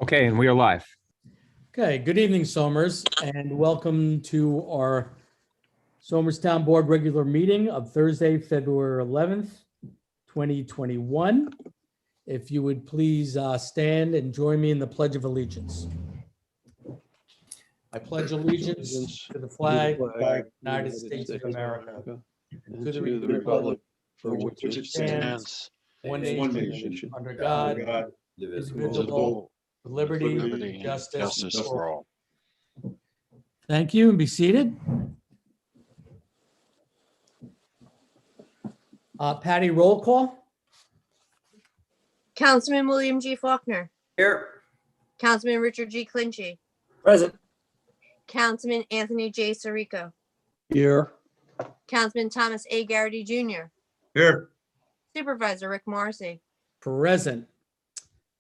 Okay, and we are live. Okay, good evening, Somers, and welcome to our Somers Town Board regular meeting of Thursday, February 11th, 2021. If you would please stand and join me in the Pledge of Allegiance. I pledge allegiance to the flag of the United States of America, and to the republic for which it stands, one nation, under God, indivisible, with liberty and justice for all. Thank you, and be seated. Patty, roll call. Councilman William G. Faulkner. Here. Councilman Richard G. Clinchey. Present. Councilman Anthony J. Sirico. Here. Councilman Thomas A. Garrity Jr. Here. Supervisor Rick Morrissey. Present.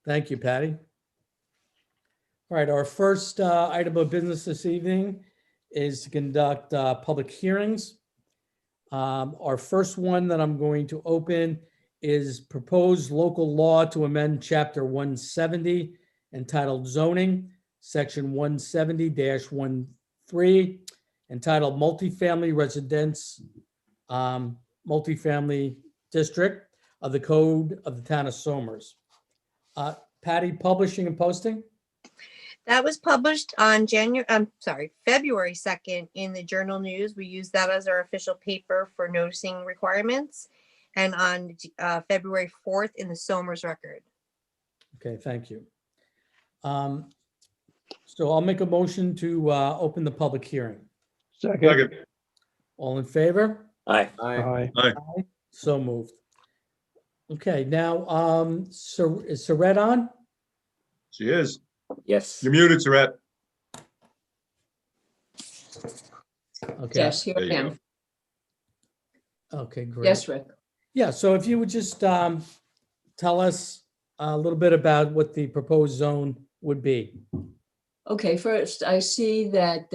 Thank you, Patty. All right, our first item of business this evening is to conduct public hearings. Our first one that I'm going to open is proposed local law to amend Chapter 170 entitled Zoning, Section 170-13, entitled Multifamily Residence, Multifamily District of the Code of the Town of Somers. Patty, publishing and posting? That was published on February 2nd in the Journal News. We use that as our official paper for noticing requirements, and on February 4th in the Somers Record. Okay, thank you. So I'll make a motion to open the public hearing. Second. All in favor? Aye. Aye. So moved. Okay, now, so is Saret on? She is. Yes. You're muted, Saret. Okay. Yes, here There I you am. Okay, great. Yes, Rick. Yeah, so if you would just tell us a little bit about what the proposed zone would be. Okay, first, I see that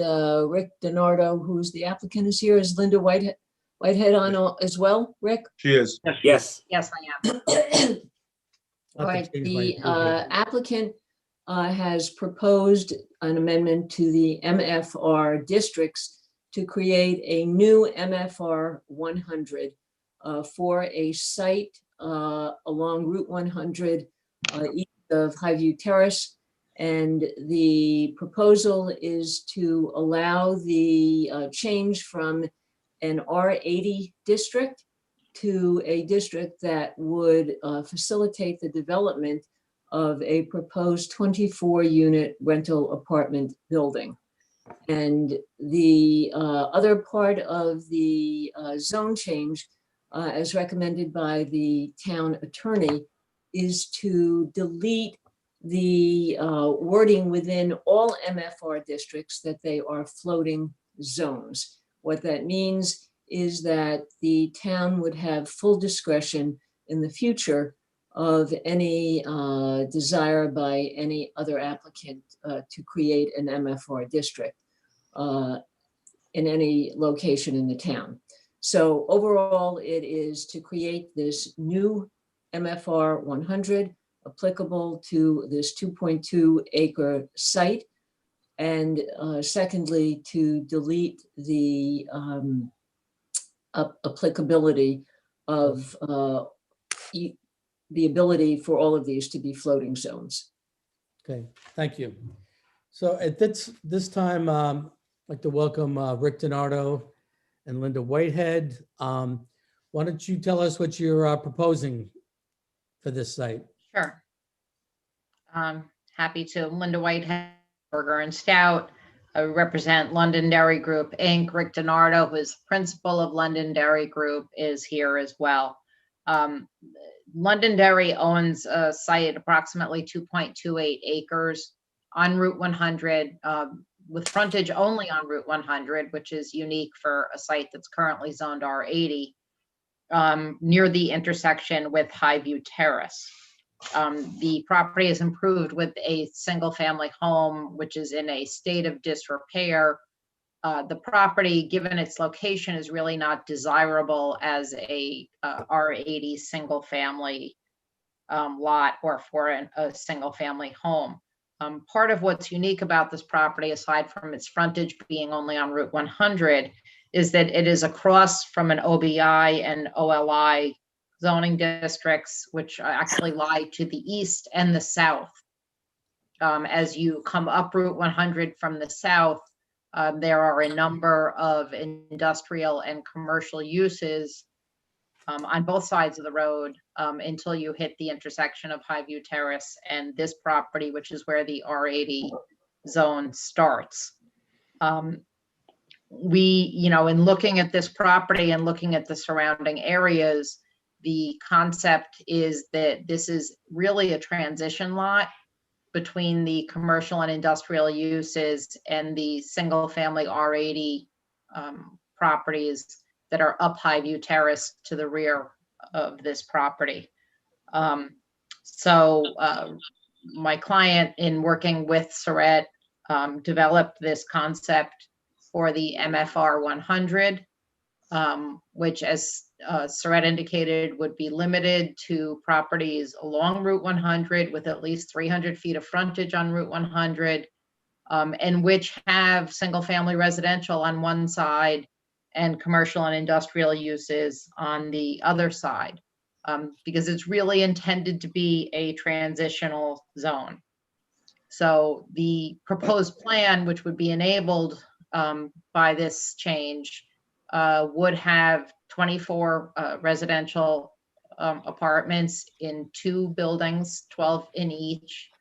Rick DiNardo, who's the applicant, is here. Is Linda Whitehead on as well, Rick? She is. Yes. Yes, I am. All I'll have right, to change the my- applicant has proposed an amendment to the MFR districts to create a new MFR 100 for a site along Route 100 east of Highview Terrace. And the proposal is to allow the change from an R80 district to a district that would facilitate the development of a proposed 24-unit rental apartment building. And the other part of the zone change, as recommended by the town attorney, is to delete the wording within all MFR districts that they are floating zones. What that means is that the town would have full discretion in the future of any desire by any other applicant to create an MFR district in any location in the town. So overall, it is to create this new MFR 100 applicable to this 2.2 acre site. And secondly, to delete the applicability of the ability for all of these to be floating zones. Okay, thank you. So at this time, I'd like to welcome Rick DiNardo and Linda Whitehead. Why don't you tell us what you're proposing for this site? Sure. Happy to. Linda Whitehead, Burger and Stout. I represent Londonderry Group, Inc. Rick DiNardo, who is principal of Londonderry Group, is here as well. Londonderry owns a site approximately 2.28 acres on Route 100, with frontage only on Route 100, which is unique for a site that's currently zoned R80, near the intersection with Highview Terrace. The property is improved with a single family home, which is in a state of disrepair. The property, given its location, is really not desirable as a R80 single family lot or for a single family home. Part of what's unique about this property, aside from its frontage being only on Route 100, is that it is across from an OBI and OLI zoning districts, which actually lie to the east and the south. As you come up Route 100 from the south, there are a number of industrial and commercial uses on both sides of the road until you hit the intersection of Highview Terrace and this property, which is where the R80 zone starts. In looking at this property and looking at the surrounding areas, the concept is that this is really a transition lot between the commercial and industrial uses and the single family R80 properties that are up Highview Terrace to the rear of this property. My client, in working with Surratt, developed this concept for the MFR 100, which, as Surratt indicated, would be limited to properties along Route 100 with at least 300 feet of frontage on Route 100, and which have single-family residential on one side and commercial and industrial uses on the other side, because it's really intended to be a transitional zone. So the proposed plan, which would be enabled by this change, would have 24 residential apartments in 2 buildings, 12 in each.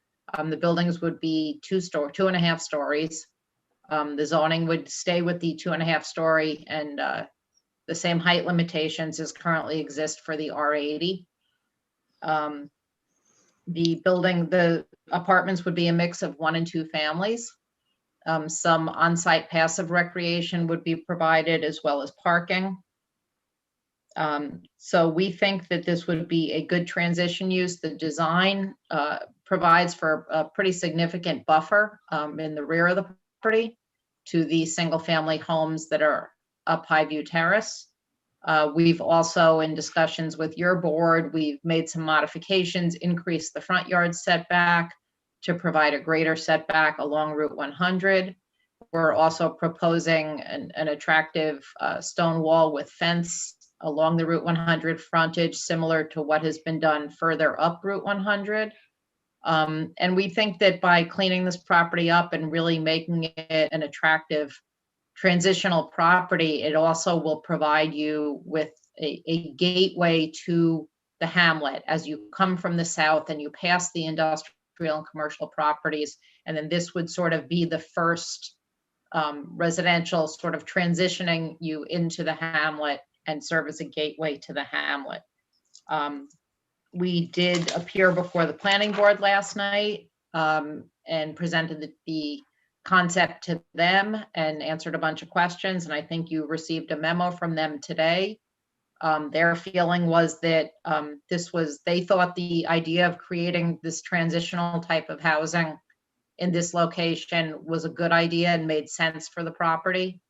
The buildings would be 2.5 stories. The zoning would stay with the 2.5 story and the same height limitations as currently exist for the R80. The apartments would be a mix of 1 and 2 families. Some on-site passive recreation would be provided, as well as parking. So we think that this would be a good transition use. The design provides for a pretty significant buffer in the rear of the property to the single-family homes that are up Highview Terrace. We've also, in discussions with your board, we've made some modifications, increased the front yard setback to provide a greater setback along Route 100. We're also proposing an attractive stone wall with fence along the Route 100 frontage, similar to what has been done further up Route 100. And we think that by cleaning this property up and really making it an attractive transitional property, it also will provide you with a gateway to the hamlet as you come from the south and you pass the industrial and commercial properties. And then this would sort of be the first residential sort of transitioning you into the hamlet and serve as a gateway to the hamlet. We did appear before the planning board last night and presented the concept to them and answered a bunch of questions. And I think you received a memo from them today. Their feeling was that they thought the idea of creating this transitional type of housing in this location was a good idea and made sense for the property.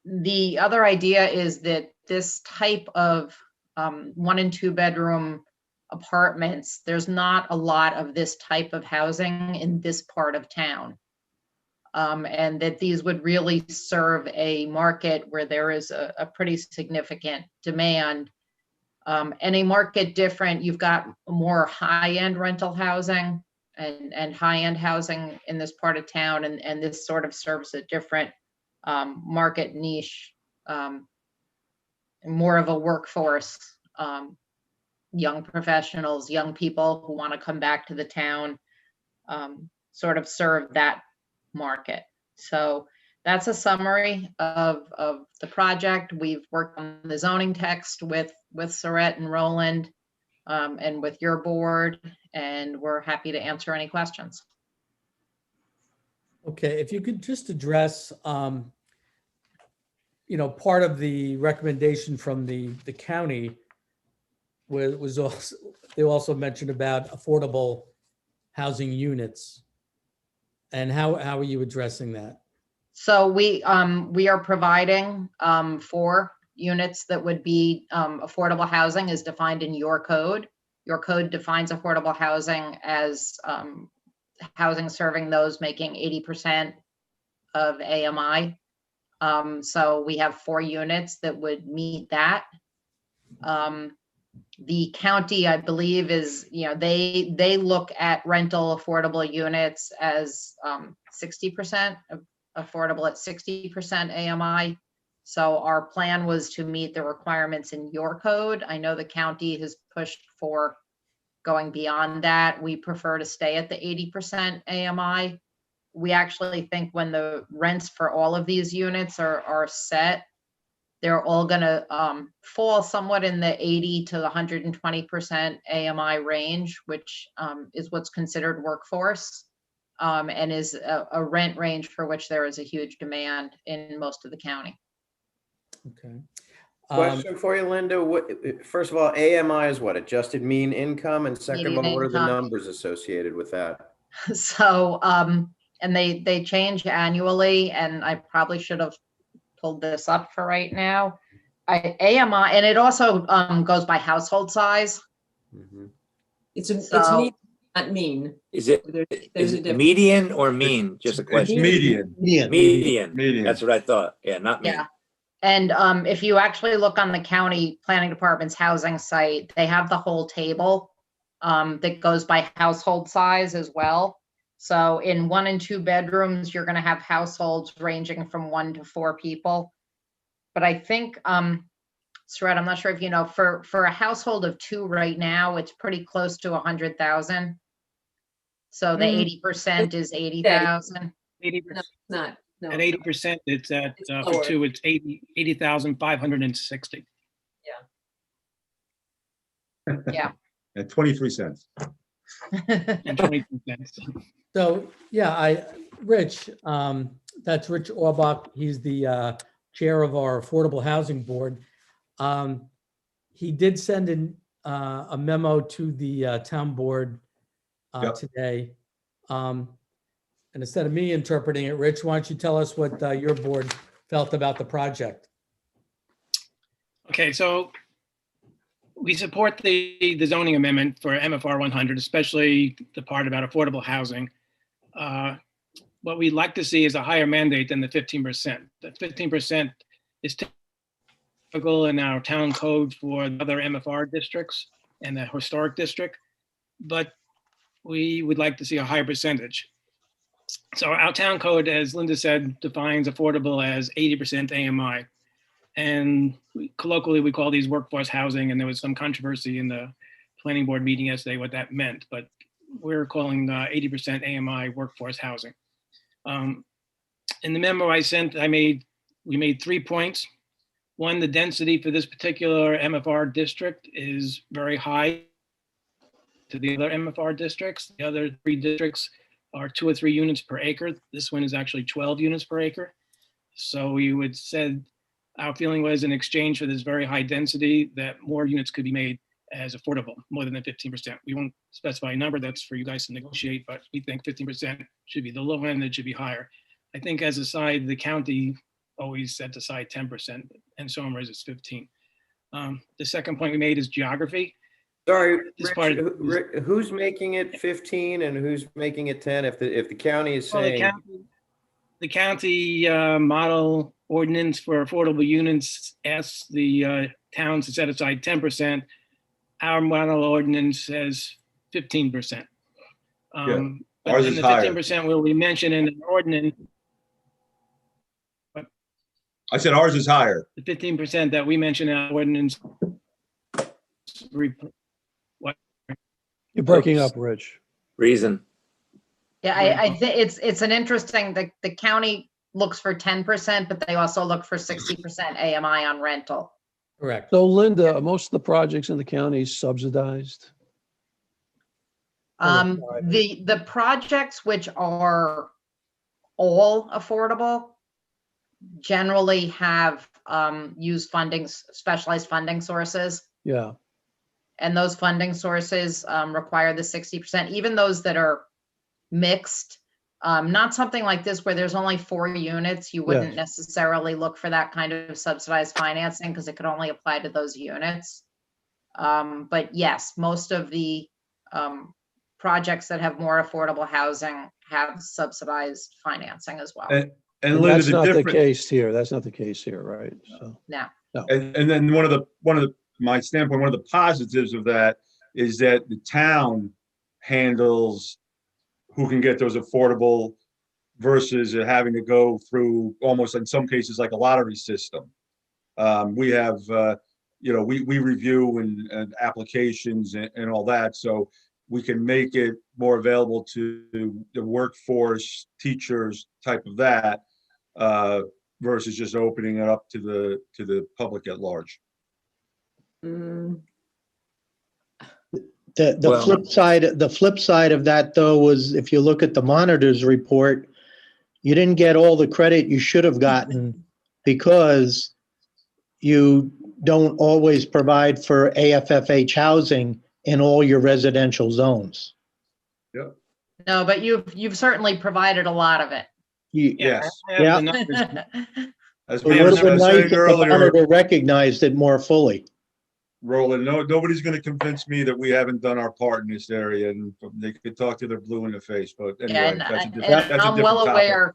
The other idea is that this type of 1 and 2 bedroom apartments, there's not a lot of this type of housing in this part of town. And that these would really serve a market where there is a pretty significant demand. And a market different, you've got more high-end rental housing and high-end housing in this part of town, and this sort of serves a different market niche, more of a workforce, young professionals, young people who want to come back to the town, sort of serve that market. So that's a summary of the project. We've worked on the zoning text with Surratt and Roland and with your board, and we're happy to answer any questions. Okay, if you could just address, part of the recommendation from the county was also, they also mentioned about affordable housing units. And how are you addressing that? So we are providing 4 units that would be affordable housing as defined in your code. your code defines affordable housing as housing serving those making 80% of AMI. So we have 4 units that would meet that. The county, I believe, is, they look at rental affordable units as 60% affordable at 60% AMI. So our plan was to meet the requirements in your code. I know the county has pushed for going beyond that. We prefer to stay at the 80% AMI. We actually think when the rents for all of these units are set, they're all gonna fall somewhat in the 80 to 120% AMI range, which is what's considered workforce, and is a rent range for which there is a huge demand in most of the county. Okay. Question for you, Linda. First of all, AMI is what? Adjusted mean income, and second of Median all, what are the income. numbers associated with that? So, and they change annually, and I probably should have pulled this up for right now. AMI, and it also goes by household size. Mhm. It's So- mean, not mean. Is it, There's is a it difference. median or mean? Just a It's question. median. Median. Median. That's what I thought. Yeah, not mean. Yeah. And if you actually look on the county planning department's housing site, they have the whole table that goes by household size as well. So in 1 and 2 bedrooms, you're going to have households ranging from 1 to 4 people. But I think, Saret, I'm not sure if you know, for a household of 2 right now, it's pretty close to 100,000. So the 80% is 80,000. 80%. No, it's not. No. At 80%, it's at, It's for lower. 2, it's 80,560. At 23 cents. And 20%. So, yeah, Rich, that's Rich Orbach. He's the chair of our Affordable Housing Board. He did send in a memo to the town board Yep. today. And instead of me interpreting it, Rich, why don't you tell us what your board felt about the project? Okay, so we support the zoning amendment for MFR 100, especially the part about affordable housing. What we'd like to see is a higher mandate than the 15%. The 15% is typical in our town code for other MFR districts and the historic district, but we would like to see a higher percentage. So our town code, as Linda said, defines affordable as 80% AMI. And colloquially, we call these workforce housing, and there was some controversy in the planning board meeting yesterday what that meant, but we're calling 80% AMI workforce housing. In the memo I sent, we made 3 points. One, the density for this particular MFR district is very high to the other MFR districts. The other 3 districts are 2 or 3 units per acre. This one is actually 12 units per acre. So we would said, our feeling was in exchange for this very high density that more units could be made as affordable, more than the 15%. We won't specify a number, that's for you guys to negotiate, but we think 15% should be the low end, it should be higher. I think as a side, the county always set aside 10%, and Somers is 15. The second point we made is geography. Sorry, This Rich, part- who's making it 15 and who's making it 10? If the county is Well, saying, the county model ordinance for affordable units asks the towns to set aside 10%. Our model ordinance says 15%. But Ours then is the higher. 15% will be mentioned in an ordinance. I said ours is higher. The 15% that we mentioned in our ordinance. You're breaking up, Rich. Reason. Yeah, I think it's an interesting, the county looks for 10%, but they also look for 60% AMI on rental. Correct. So Linda, are most of the projects in the county subsidized? The projects which are all affordable generally have used specialized funding sources. Yeah, And those funding sources require the 60%, even those that are mixed. Not something like this where there's only 4 units, you wouldn't necessarily look for that kind of subsidized financing because it could only apply to those units. But yes, most of the projects that have more affordable housing have subsidized financing as well. And And Linda, that's the not the difference, case here. That's not the case here, right? So, Now, and then my standpoint, one of the positives of that is that the town handles who can get those affordable versus having to go through almost in some cases like a lottery system. We have, we review and applications and all that, so we can make it more available to the workforce, teachers, type of that, versus just opening it up to the public at large. Mm, The Well- flip side of that, though, was if you look at the monitor's report, you didn't get all the credit you should have gotten because you don't always provide for AFFH housing in all your residential zones. no, but you've certainly provided a lot of it. Yes, I have Yeah. the numbers. as It we would were have been nice saying if the earlier, monitor recognized it more fully. Roland, nobody's gonna convince me that we haven't done our part in this area, and they could talk to their blue in the face, but Yeah, anyway, and that's a and different, that's a I'm well different topic. aware,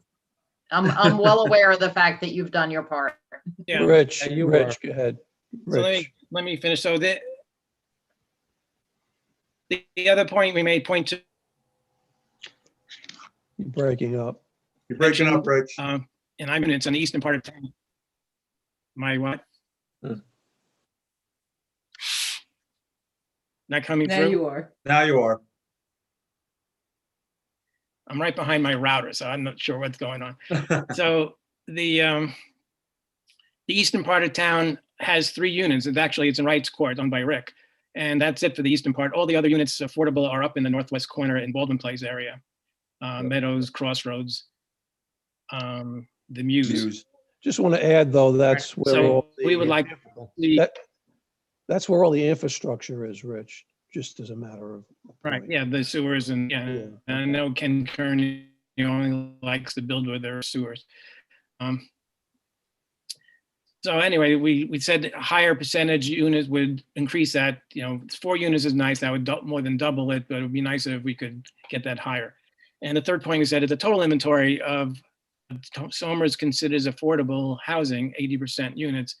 I'm well aware of the fact that you've done your part. Yeah. Rich, Yeah, you Rich, go ahead. So Rich, let me finish. So the other point we made, point two, you're breaking up. You're breaking up, Rich. and it's on the eastern part of town. My what? Hmm. Not coming Now through? you are. Now you are. I'm right behind my router, so I'm not sure what's going on. So the eastern part of town has 3 units. It's in Wrights Court, owned by Rick. And that's it for the eastern part. All the other units affordable are up in the northwest corner in Baldwin Place area. Meadows, Crossroads, the Muse. Muse. Just want to add, though, that's where So all we would like that's where all the infrastructure is, Rich, just as a matter of. right, point. yeah, the sewers and Yeah. and I know Ken Kearney only likes to build with their sewers. So anyway, we said a higher percentage units would increase that. 4 units is nice. That would more than double it, but it would be nicer if we could get that higher. And the third point is that the total inventory of Somers considers affordable housing, 80% units,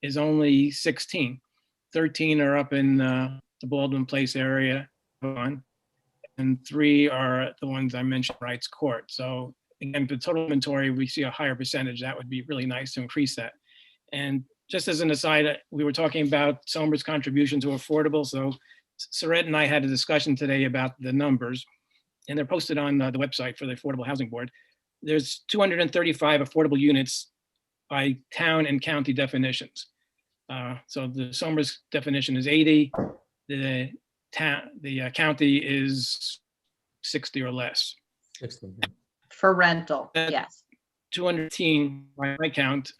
is only 16. 13 are up in the Baldwin Place area, and 3 are the ones I mentioned, Wrights Court. So again, the total inventory, we see a higher percentage. That would be really nice to increase that. And just as an aside, we were talking about Somers' contribution to affordable. So Saret and I had a discussion today about the numbers, and they're posted on the website for the Affordable Housing Board. There's 235 affordable units by town and county definitions. So the Somers definition is 80. The county is 60 or less. 16. For rental, That- yes. 218 by my count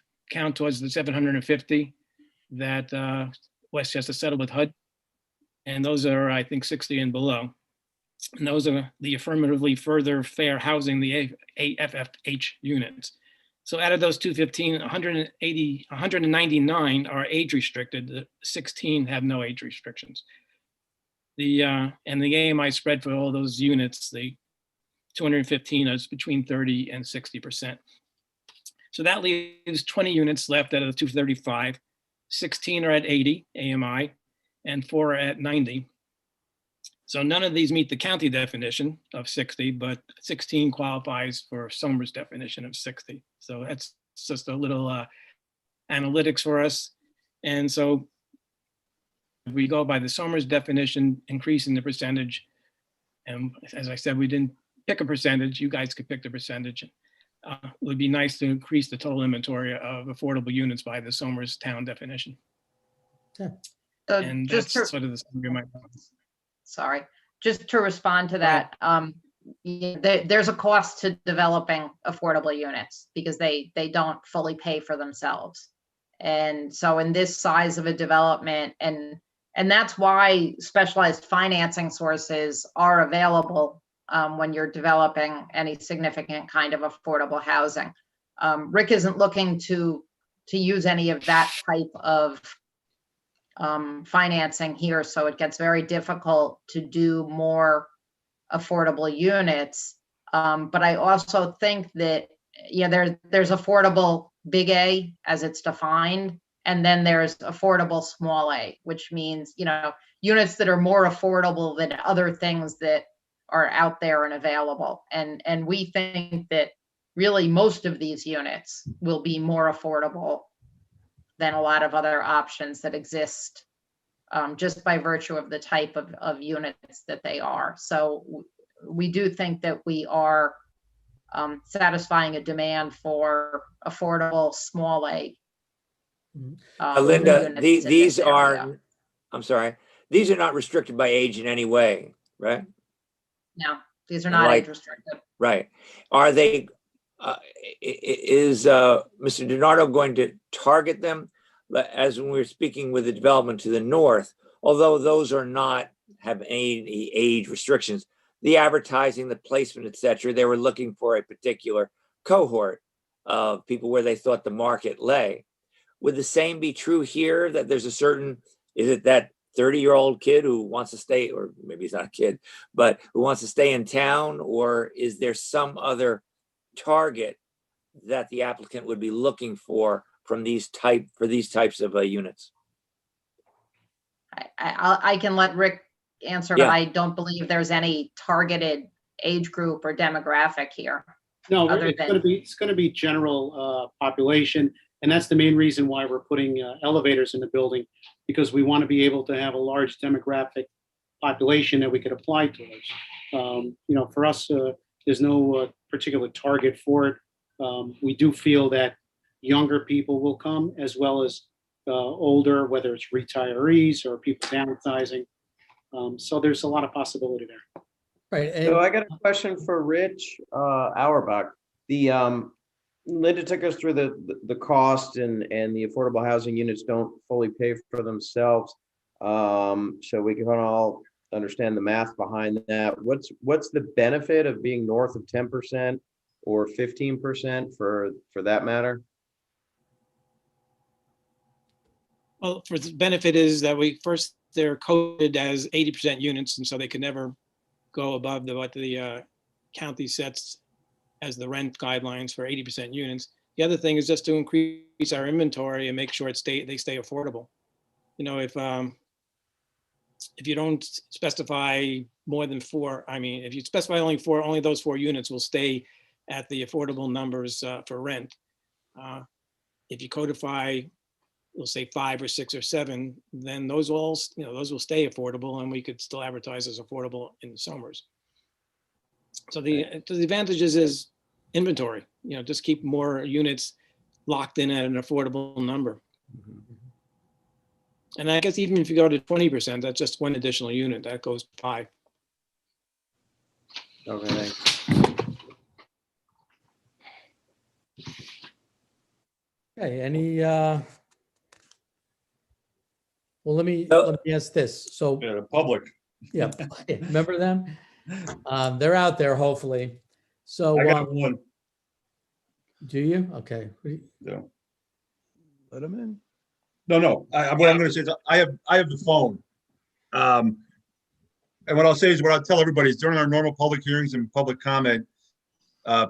towards the 750 that Westchester settled with HUD. And those are, I think, 60 and below. And those are the affirmatively further fair housing, the AFFH units. So out of those 215, 199 are age restricted. The 16 have no age restrictions. And the AMI spread for all those units, the 215 is between 30 and 60%. So that leaves 20 units left out of the 235. 16 are at 80 AMI and 4 are at 90. So none of these meet the county definition of 60, but 16 qualifies for Somers' definition of 60. So that's just a little analytics for us. And so if we go by the Somers definition, increasing the percentage, and as I said, we didn't pick a percentage, you guys could pick the percentage. It would be nice to increase the total inventory of affordable units by the Somers town definition. So And just that's to, sort of the summary of my sorry, just to respond to that, there's a cost to developing affordable units because they don't fully pay for themselves. And so in this size of a development, and that's why specialized financing sources are available when you're developing any significant kind of affordable housing. Rick isn't looking to use any of that type of financing here, so it gets very difficult to do more affordable units. But I also think that, yeah, there's affordable big A as it's defined, and then there's affordable small a, which means, units that are more affordable than other things that are out there and available. And we think that really most of these units will be more affordable than a lot of other options that exist, just by virtue of the type of units that they are. So we do think that we are satisfying a demand for affordable small a. Linda, units in these this area. are, I'm sorry, these are not restricted by age in any way, right? No, these are And not like- age restricted. Right. Are they, is Mr. DiNardo going to target them as when we were speaking with the development to the north, although those are not, have any age restrictions, the advertising, the placement, et cetera, they were looking for a particular cohort of people where they thought the market lay. Would the same be true here, that there's a certain, is it that 30-year-old kid who wants to stay, or maybe he's not a kid, but who wants to stay in town, or is there some other target that the applicant would be looking for from these types of units? I can let Rick answer, Yeah. but I don't believe there's any targeted age group or demographic here. No, Other it's than- going to be general population. And that's the main reason why we're putting elevators in the building, because we want to be able to have a large demographic population that we could apply towards. For us, there's no particular target for it. We do feel that younger people will come, as well as older, whether it's retirees or people downsizing. So there's a lot of possibility there. Right. So And I got a question for Rich Auerbach. Linda took us through the cost and the affordable housing units don't fully pay for themselves. So we can all understand the math behind that. What's the benefit of being north of 10% or 15% for that matter? Well, for the benefit is that they're coded as 80% units, and so they can never go above what the county sets as the rent guidelines for 80% units. The other thing is just to increase our inventory and make sure they stay affordable. If you don't specify more than four, if you specify only those 4 units will stay at the affordable numbers for rent. If you codify, we'll say 5 or 6 or 7, then those will stay affordable, and we could still advertise as affordable in the summers. So the advantages is inventory, just keep more units locked in at an affordable number. And I guess even if you go to 20%, that's just one additional unit that goes 5. Okay, thanks. okay, any well, let me ask this. So Yeah, the public. yeah, remember them? They're out there, hopefully. So I got one. do you? Okay. No, Let them in. no. What I'm going to say is I have the phone. And what I'll say is, what I'll tell everybody is during our normal public hearings and public comment,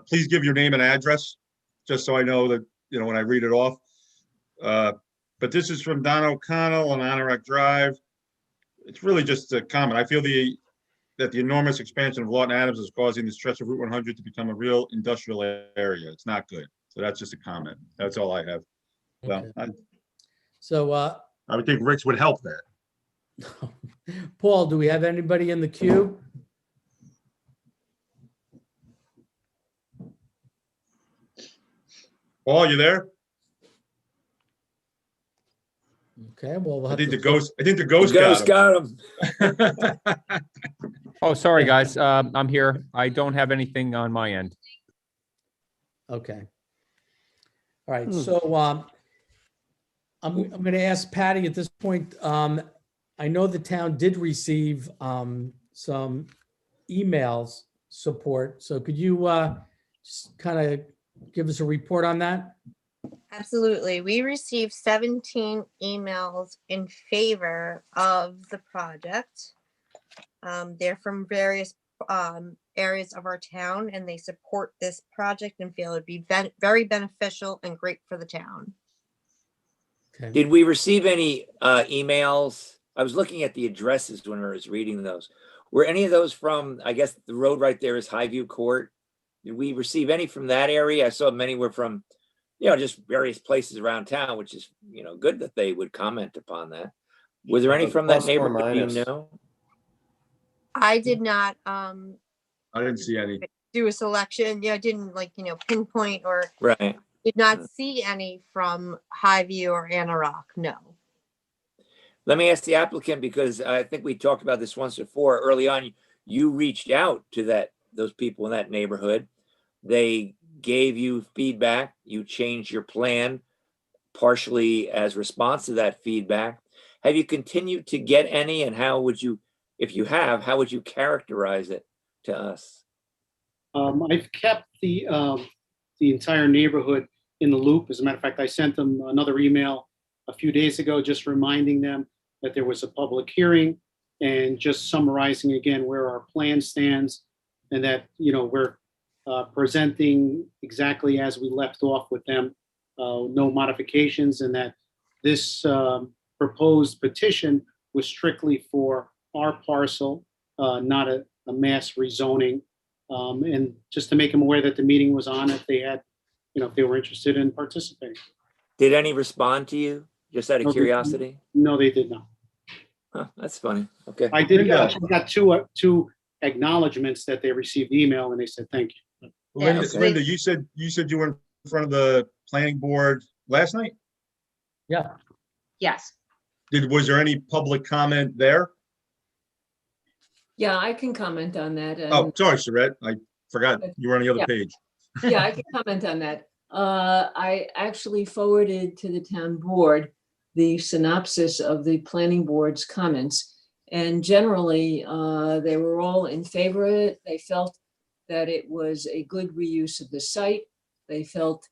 please give your name and address, just so I know that, when I read it off. But this is from Don O'Connell on Anorak Drive. It's really just a comment. I feel that the enormous expansion of Lawton Adams is causing the stretch of Route 100 to become a real industrial area. It's not good. So that's just a comment. That's all I have. Well, Okay. So I would think Rick's would help that. Paul, do we have anybody in the queue? Paul, you there? Okay, well, we'll I have think to the ghost Ghost got him. got him. Oh, sorry, guys. I'm here. I don't have anything on my end. Okay. All right, so I'm going to ask Patty at this point. I know the town did receive some emails support. So could you just kind of give us a report on that? Absolutely. We received 17 emails in favor of the project. They're from various areas of our town, and they support this project and feel it'd be very beneficial and great for the town. Okay. Did we receive any emails? I was looking at the addresses when I was reading those. Were any of those from, I guess the road right there is Highview Court? Did we receive any from that area? I saw many were from, just various places around town, which is, good that they would comment upon that. Were there any from that Plus or neighborhood, do you minus. know? I did not I didn't see any. do a selection. Yeah, I didn't pinpoint or Right. did not see any from Highview or Anna Rock. No. Let me ask the applicant, because I think we talked about this once before. Early on, you reached out to those people in that neighborhood. They gave you feedback. You changed your plan partially as response to that feedback. Have you continued to get any, and how would you, if you have, how would you characterize it to us? I've kept the entire neighborhood in the loop. As a matter of fact, I sent them another email a few days ago, just reminding them that there was a public hearing and just summarizing again where our plan stands, and that, we're presenting exactly as we left off with them, no modifications, and that this proposed petition was strictly for our parcel, not a mass rezoning. And just to make them aware that the meeting was on, if they had, if they were interested in participating. Did any respond to you, just out of curiosity? No, they did not. Huh, that's funny. Okay. I did got two acknowledgements that they received the email, and they said thank you. Linda, so Linda, you said you were in front of the planning board last night? Yeah. Yes. Was there any public comment there? Yeah, I can comment on that. Oh, sorry, Saret. I forgot you were on the other Yeah. page. Yeah, I can comment on that. I actually forwarded to the town board the synopsis of the planning board's comments. And generally, they were all in favor of it. They felt that it was a good reuse of the site. They felt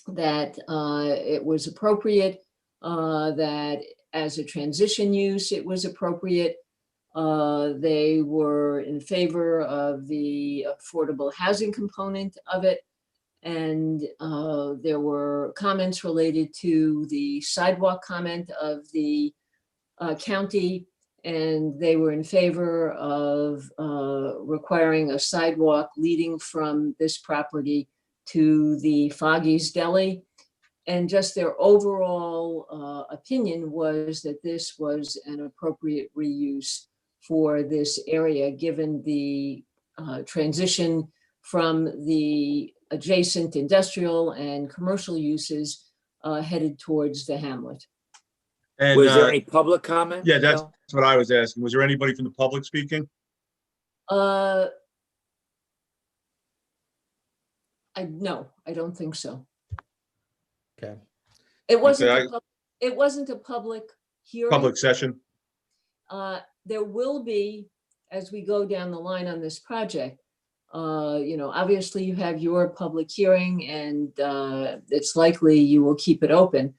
that it was appropriate, that as a transition use, it was appropriate. They were in favor of the affordable housing component of it. And there were comments related to the sidewalk comment of the county, and they were in favor of requiring a sidewalk leading from this property to the Foggy's Deli. And just their overall opinion was that this was an appropriate reuse for this area, given the transition from the adjacent industrial and commercial uses headed towards the hamlet. And, Was there any public comment? Yeah, that's Bill? what I was asking. Was there anybody from the public speaking? No, I don't think so. Okay. It wasn't, Okay, it wasn't a public hearing. Public session? There will be, as we go down the line on this project, obviously you have your public hearing, and it's likely you will keep it open.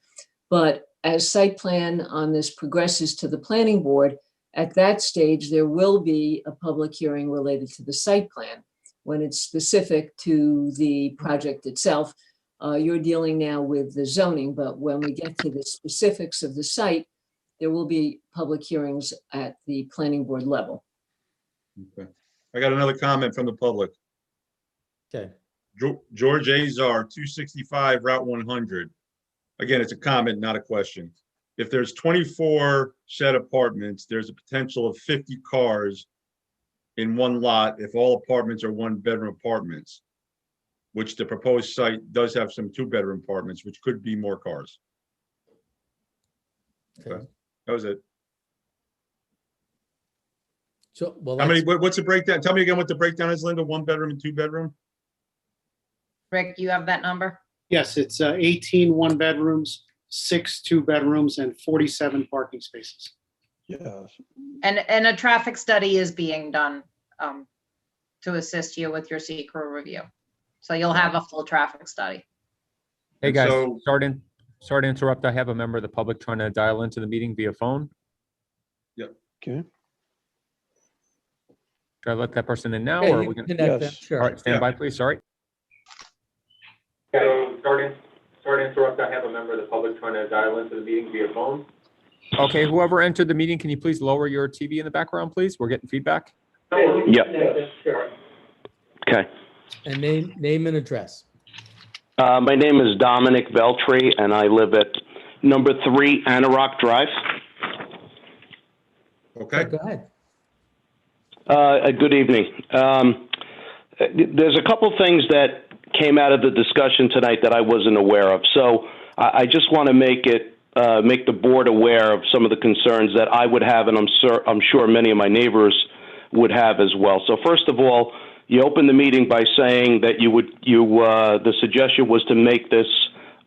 But as site plan on this progresses to the planning board, at that stage, there will be a public hearing related to the site plan when it's specific to the project itself. You're dealing now with the zoning, but when we get to the specifics of the site, there will be public hearings at the planning board level. Okay. I got another comment from the public. Okay. George Azar, 265 Route 100. Again, it's a comment, not a question. If there's 24 shed apartments, there's a potential of 50 cars in one lot if all apartments are one-bedroom apartments, which the proposed site does have some two-bedroom apartments, which could be more cars. Okay. That was it. So, well, How many, that's- what's the breakdown? Tell me again what the breakdown is, Linda. One bedroom and two bedroom? Rick, you have that number? Yes, it's 18 one-bedrooms, 6 two-bedrooms, and 47 parking spaces. Yes. And a traffic study is being done to assist you with your secret review. So you'll have a full traffic study. Hey, And guys, so- sorry to interrupt. I have a member of the public trying to dial into the meeting via phone. Okay, Should I let that person in now, Yeah, or are you we can gonna? connect them, Yes. All sure. right, stand by, please. Sorry. So, sorry to interrupt. I have a member of the public trying to dial into the meeting via phone. Okay, whoever entered the meeting, can you please lower your TV in the background, please? We're getting feedback. Yep. Okay. And name and address. My name is Dominic Veltri, and I live at number 3 Anorak Drive. Okay. Go ahead. Good evening. There's a couple things that came out of the discussion tonight that I wasn't aware of. So I just want to make the board aware of some of the concerns that I would have, and I'm sure many of my neighbors would have as well. So first of all, you opened the meeting by saying that the suggestion was to make this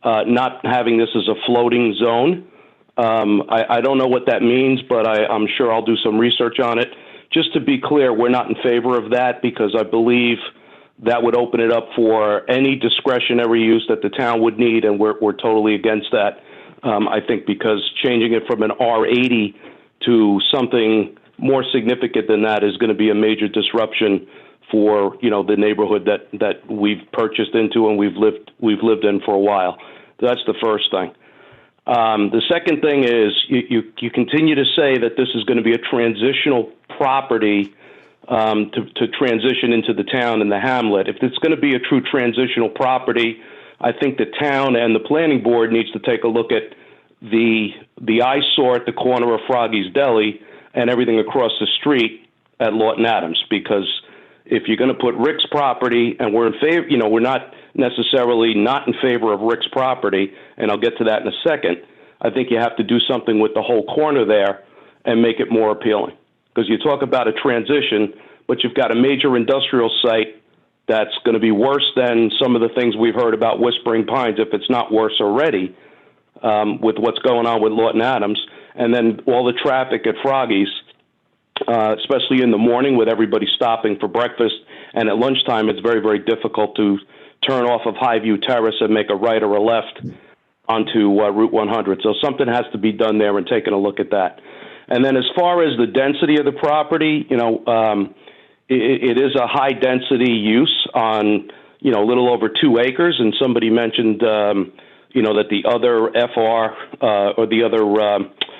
not having this as a floating zone. I don't know what that means, but I'm sure I'll do some research on it. Just to be clear, we're not in favor of that, because I believe that would open it up for any discretionary use that the town would need, and we're totally against that. I think because changing it from an R80 to something more significant than that is going to be a major disruption for, the neighborhood that we've purchased into and we've lived in for a while. That's the first thing. The second thing is you continue to say that this is going to be a transitional property to transition into the town and the hamlet. If it's going to be a true transitional property, I think the town and the planning board needs to take a look at the eyesore at the corner of Froggy's Deli and everything across the street at Lawton Adams, because if you're going to put Rick's property, and we're in favor, we're not necessarily not in favor of Rick's property, and I'll get to that in a second. I think you have to do something with the whole corner there and make it more appealing. Because you talk about a transition, but you've got a major industrial site that's going to be worse than some of the things we've heard about Whispering Pines, if it's not worse already, with what's going on with Lawton Adams. And then all the traffic at Froggy's, especially in the morning with everybody stopping for breakfast. And at lunchtime, it's very, very difficult to turn off of Highview Terrace and make a right or a left onto Route 100. So something has to be done there, and taking a look at that. And then as far as the density of the property, it is a high density use on, a little over 2 acres. And somebody mentioned, that the other FR or the other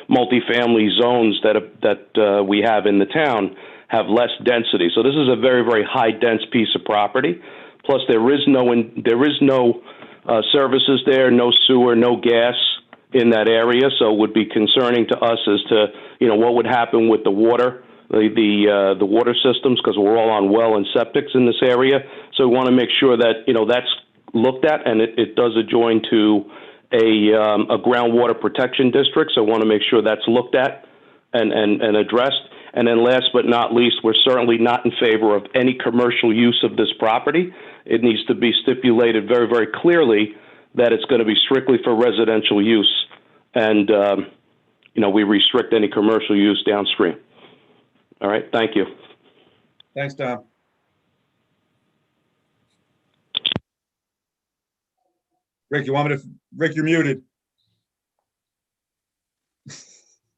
multifamily zones that we have in the town have less density. So this is a very, very high dense piece of property. Plus, there is no services there, no sewer, no gas in that area. So it would be concerning to us as to what would happen with the water, the water systems, because we're all on well and septics in this area. So we want to make sure that that's looked at, and it does adjoin to a groundwater protection district. So I want to make sure that's looked at and addressed. And then last but not least, we're certainly not in favor of any commercial use of this property. It needs to be stipulated very, very clearly that it's going to be strictly for residential use. And, we restrict any commercial use downstream. All right. Thank you. Thanks, Tom. Rick, Rick, you're muted.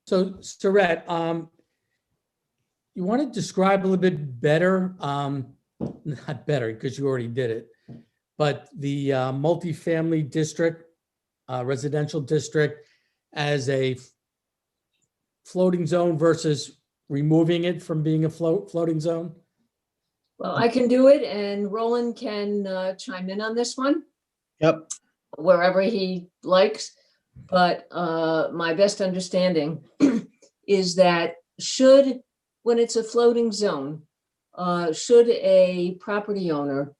So, Rhett, you want to describe a little bit better, not better because you already did it, but the multifamily district, residential district as a floating zone versus removing it from being a floating zone? Well, I can do it, and Roland can chime in on this one. Yep. Wherever he likes. But my best understanding is that when it's a floating zone, should a property owner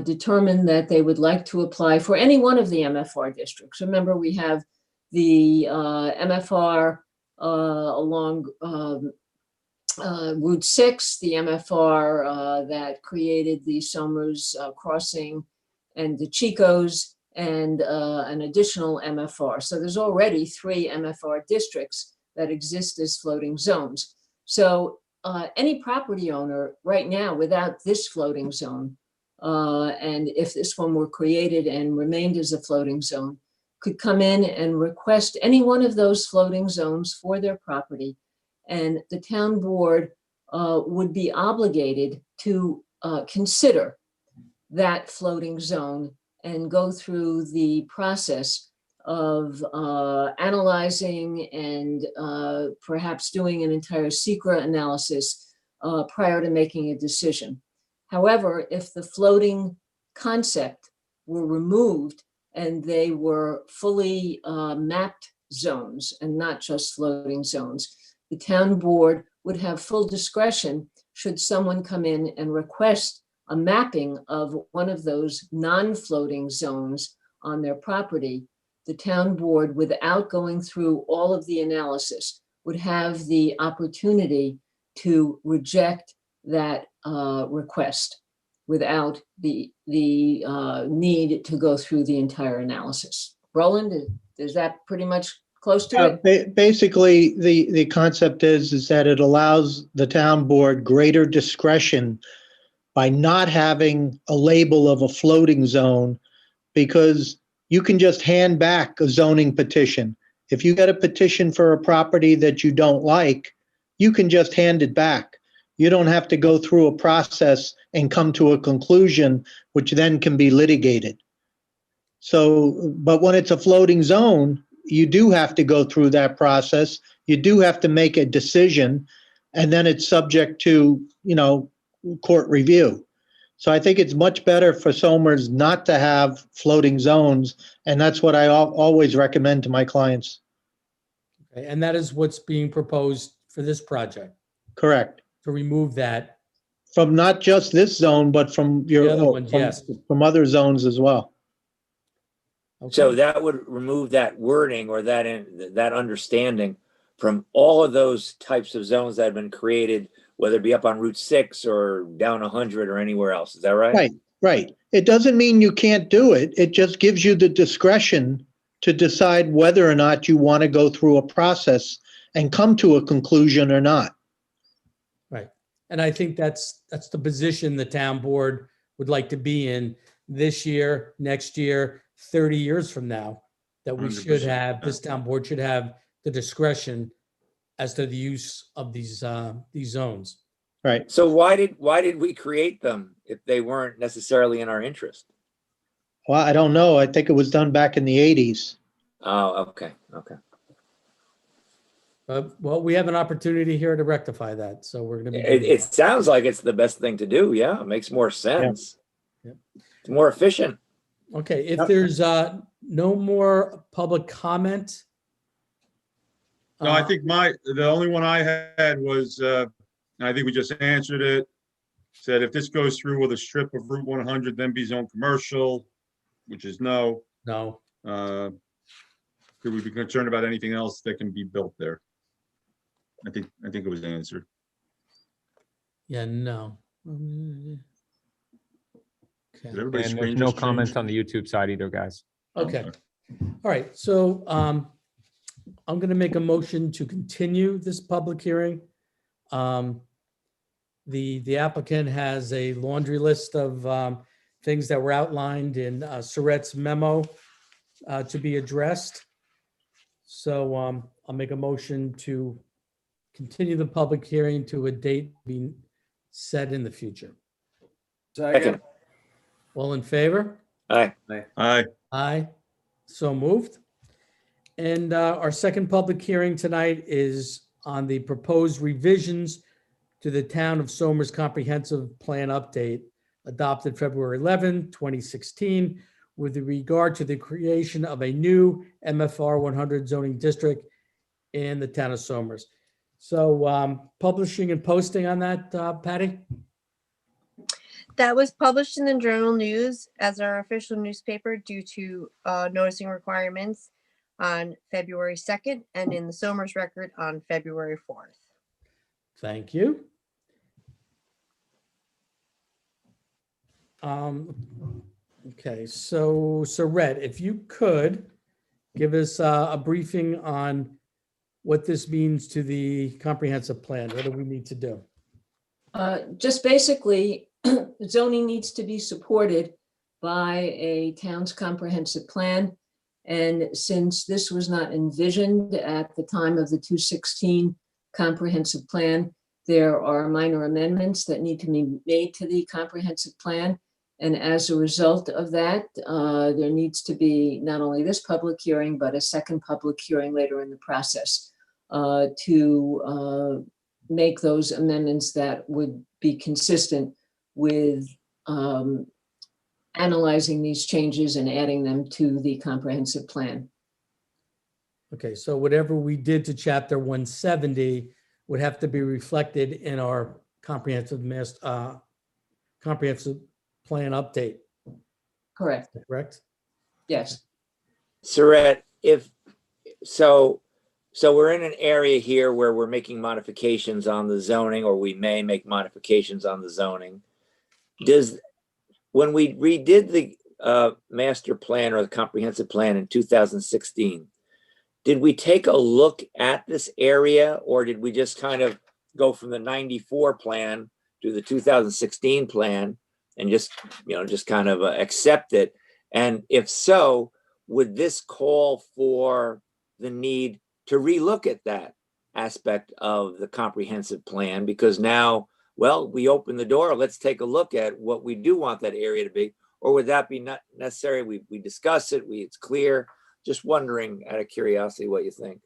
determine that they would like to apply for any one of the MFR districts. Remember, we have the MFR along Route 6, the MFR that created the Somers Crossing and the Chicos, and an additional MFR. So there's already 3 MFR districts that exist as floating zones. So any property owner right now without this floating zone and if this one were created and remained as a floating zone, could come in and request any one of those floating zones for their property. And the town board would be obligated to consider that floating zone and go through the process of analyzing and perhaps doing an entire secret analysis prior to making a decision. However, if the floating concept were removed and they were fully mapped zones and not just floating zones, the town board would have full discretion should someone come in and request a mapping of one of those non-floating zones on their property. The town board, without going through all of the analysis, would have the opportunity to reject that request without the need to go through the entire analysis. Roland, is that pretty much close to it? Basically, the concept is that it allows the town board greater discretion by not having a label of a floating zone, because you can just hand back a zoning petition. If you get a petition for a property that you don't like, you can just hand it back. You don't have to go through a process and come to a conclusion, which then can be litigated. So, but when it's a floating zone, you do have to go through that process. You do have to make a decision, and then it's subject to, court review. So I think it's much better for Somers not to have floating zones, and that's what I always recommend to my clients. Okay, and that is what's being proposed for this project, Correct. to remove that. From not just this zone, but from The other ones, yes. from other zones as well. So Okay. that would remove that wording or that understanding from all of those types of zones that have been created, whether it be up on Route 6 or down 100 or anywhere else. Is that right? Right. It doesn't mean you can't do it. It just gives you the discretion to decide whether or not you want to go through a process and come to a conclusion or not. Right. And I think that's the position the town board would like to be in this year, next year, 30 years from now, that we should 100%. have, this town board should have the discretion as to the use of these zones. Right. So why did we create them if they weren't necessarily in our interest? Well, I don't know. I think it was done back in the 80s. Oh, okay. Well, we have an opportunity here to rectify that, so we're going to be. It sounds like it's the best thing to do. Yeah, it makes more sense. Yeah. It's more efficient. Okay, if there's no more public comment. No, I think the only one I had was, I think we just answered it. Said if this goes through with a strip of Route 100, then be zone commercial, which is no. No. Could we be concerned about anything else that can be built there? I think it was answered. Yeah, no. Okay. Did everybody's And screen there's no just comments change? on the YouTube side either, guys. Okay. All right. So I'm going to make a motion to continue this public hearing. The applicant has a laundry list of things that were outlined in Surratt's memo to be addressed. So I'll make a motion to continue the public hearing to a date being set in the future. Second. All in favor? Aye. Aye. Aye. So moved. And our second public hearing tonight is on the proposed revisions to the Town of Somers Comprehensive Plan Update adopted February 11, 2016, with regard to the creation of a new MFR 100 zoning district in the Town of Somers. So publishing and posting on that, Patty? That was published in the Journal News as our official newspaper due to noticing requirements on February 2nd and in the Somers Record on February 4th. Thank you. Okay, so Rhett, if you could give us a briefing on what this means to the comprehensive plan. What do we need to do? Just basically zoning needs to be supported by a town's comprehensive plan. And since this was not envisioned at the time of the 2016 comprehensive plan, there are minor amendments that need to be made to the comprehensive plan. And as a result of that, there needs to be not only this public hearing, but a second public hearing later in the process to make those amendments that would be consistent with analyzing these changes and adding them to the comprehensive plan. Okay, so whatever we did to chapter 170 would have to be reflected in our comprehensive comprehensive plan update, Correct. correct? Yes. Saret, so we're in an area here where we're making modifications on the zoning, or we may make modifications on the zoning. When we redid the master plan or the comprehensive plan in 2016, did we take a look at this area, or did we just kind of go from the 94 plan to the 2016 plan and just kind of accept it? And if so, would this call for the need to relook at that aspect of the comprehensive plan? Because now, well, we open the door, let's take a look at what we do want that area to be. Or would that be not necessary? We discuss it, it's clear. Just wondering out of curiosity what you think.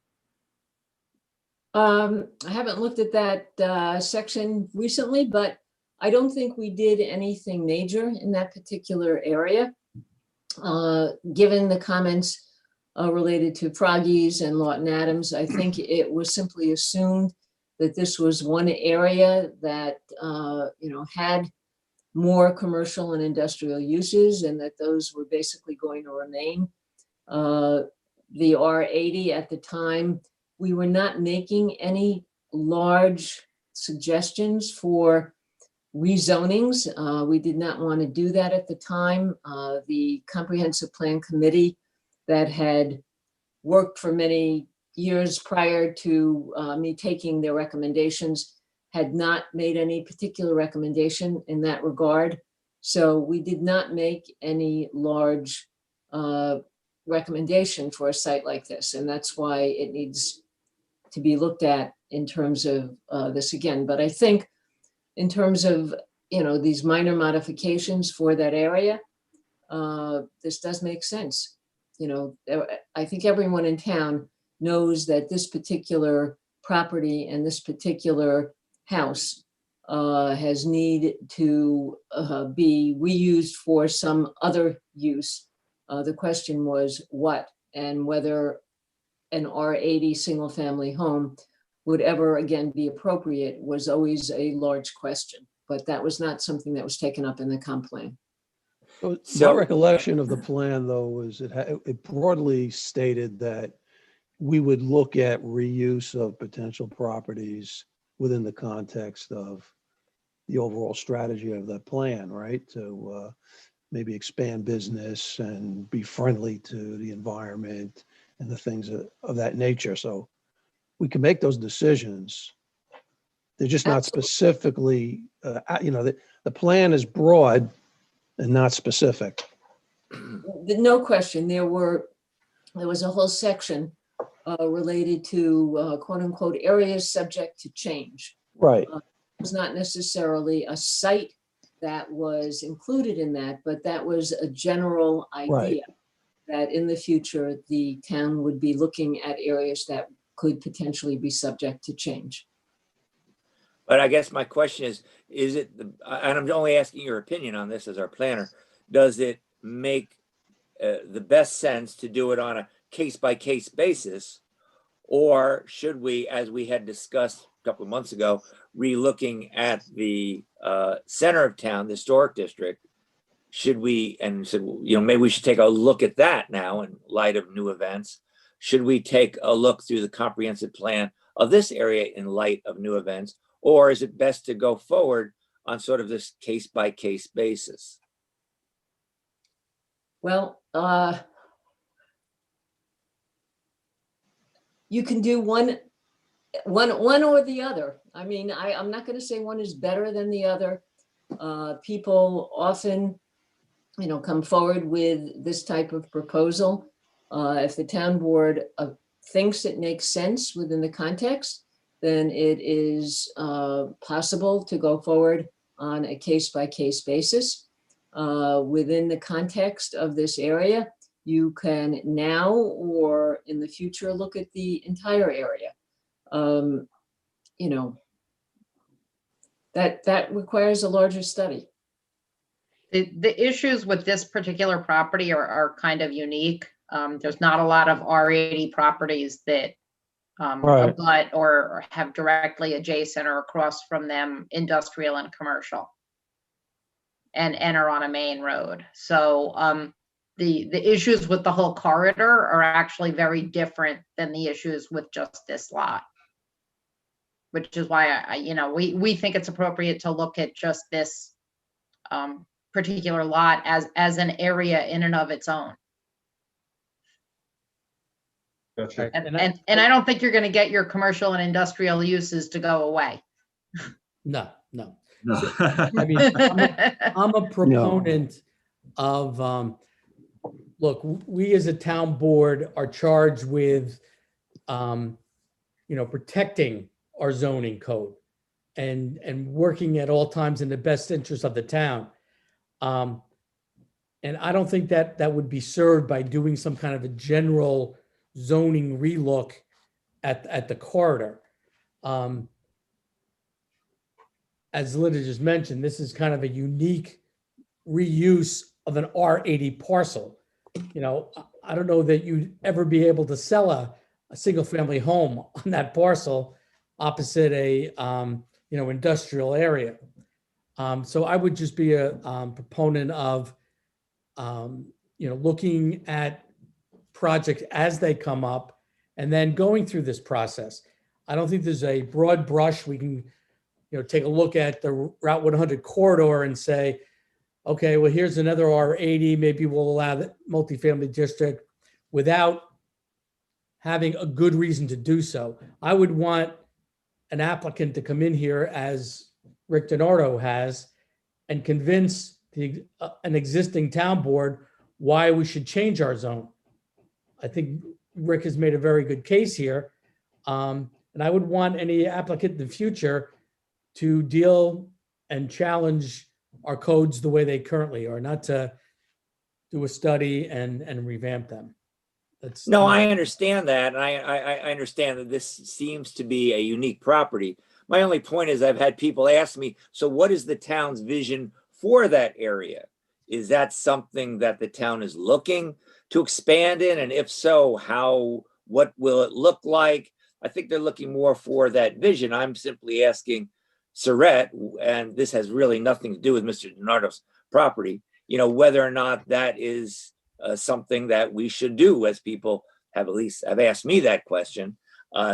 I haven't looked at that section recently, but I don't think we did anything major in that particular area. Given the comments related to Froggies and Lawton Adams, I think it was simply assumed that this was one area that had more commercial and industrial uses, and that those were basically going to remain. The R80 at the time, we were not making any large suggestions for rezonings. We did not want to do that at the time. The Comprehensive Plan Committee that had worked for many years prior to me taking their recommendations had not made any particular recommendation in that regard. So we did not make any large recommendation for a site like this. And that's why it needs to be looked at in terms of this again. But I think in terms of, these minor modifications for that area, this does make sense. I think everyone in town knows that this particular property and this particular house has need to be reused for some other use. The question was what, and whether an R80 single family home would ever again be appropriate was always a large question, but that was not something that was taken up in the comp plan. My recollection of the plan, though, was it broadly stated that we would look at reuse of potential properties within the context of the overall strategy of the plan, right? To maybe expand business and be friendly to the environment and the things of that nature. So we can make those decisions. They're just not specifically, the plan is broad and not specific. No question. There was a whole section related to quote unquote areas subject to change. Right. It was not necessarily a site that was included in that, but that was a general idea. Right. That in the future, the town would be looking at areas that could potentially be subject to change. But I guess my question is it, and I'm only asking your opinion on this as our planner, does it make the best sense to do it on a case-by-case basis? Or should we, as we had discussed a couple of months ago, re-looking at the center of town, the historic district, should we, and said, maybe we should take a look at that now in light of new events. Should we take a look through the comprehensive plan of this area in light of new events? Or is it best to go forward on sort of this case-by-case basis? Well, you can do one or the other. I mean, I'm not going to say one is better than the other. People often, come forward with this type of proposal. If the town board thinks it makes sense within the context, then it is possible to go forward on a case-by-case basis. Within the context of this area, you can now or in the future look at the entire area. That requires a larger study. The issues with this particular property are kind of unique. There's not a lot of R80 properties that Right. abut or have directly adjacent or across from them industrial and commercial and are on a main road. So the issues with the whole corridor are actually very different than the issues with just this lot. Which is why we think it's appropriate to look at just this particular lot as an area in and of its own. Gotcha. And I don't think you're going to get your commercial and industrial uses to go away. No. No. I mean, I'm a proponent of, look, we as a town board are charged with, protecting our zoning code and working at all times in the best interest of the town. And I don't think that would be served by doing some kind of a general zoning relook at the corridor. As Linda just mentioned, this is kind of a unique reuse of an R80 parcel. I don't know that you'd ever be able to sell a single family home on that parcel opposite a industrial area. So I would just be a proponent of looking at projects as they come up and then going through this process. I don't think there's a broad brush. We can take a look at the Route 100 corridor and say, okay, well, here's another R80. Maybe we'll allow the multifamily district without having a good reason to do so. I would want an applicant to come in here, as Rick DiNardo has, and convince an existing town board why we should change our zone. I think Rick has made a very good case here. And I would want any applicant in the future to deal and challenge our codes the way they currently are, not to do a study and revamp them. No, I understand that. And I understand that this seems to be a unique property. My only point is I've had people ask me, so what is the town's vision for that area? Is that something that the town is looking to expand in? And if so, what will it look like? I think they're looking more for that vision. I'm simply asking Surratt, and this has really nothing to do with Mr. DiNardo's property, whether or not that is something that we should do, as people have asked me that question.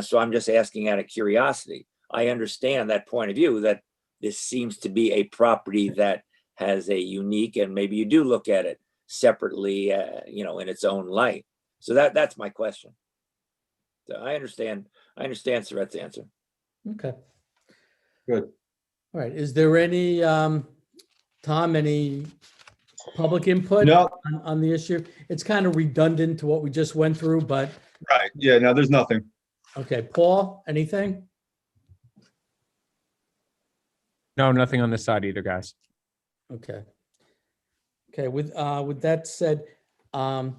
So I'm just asking out of curiosity. I understand that point of view, that this seems to be a property that has a unique, and maybe you do look at it separately, in its own light. So that's my question. So I understand Surratt's answer. Okay. Good. All right. Is there any, Tom, any public input No. on the issue? It's kind of redundant to what we just went through, but Right. Yeah, no, there's nothing. okay. Paul, anything? No, nothing on this side either, guys. Okay. Okay, with that said, now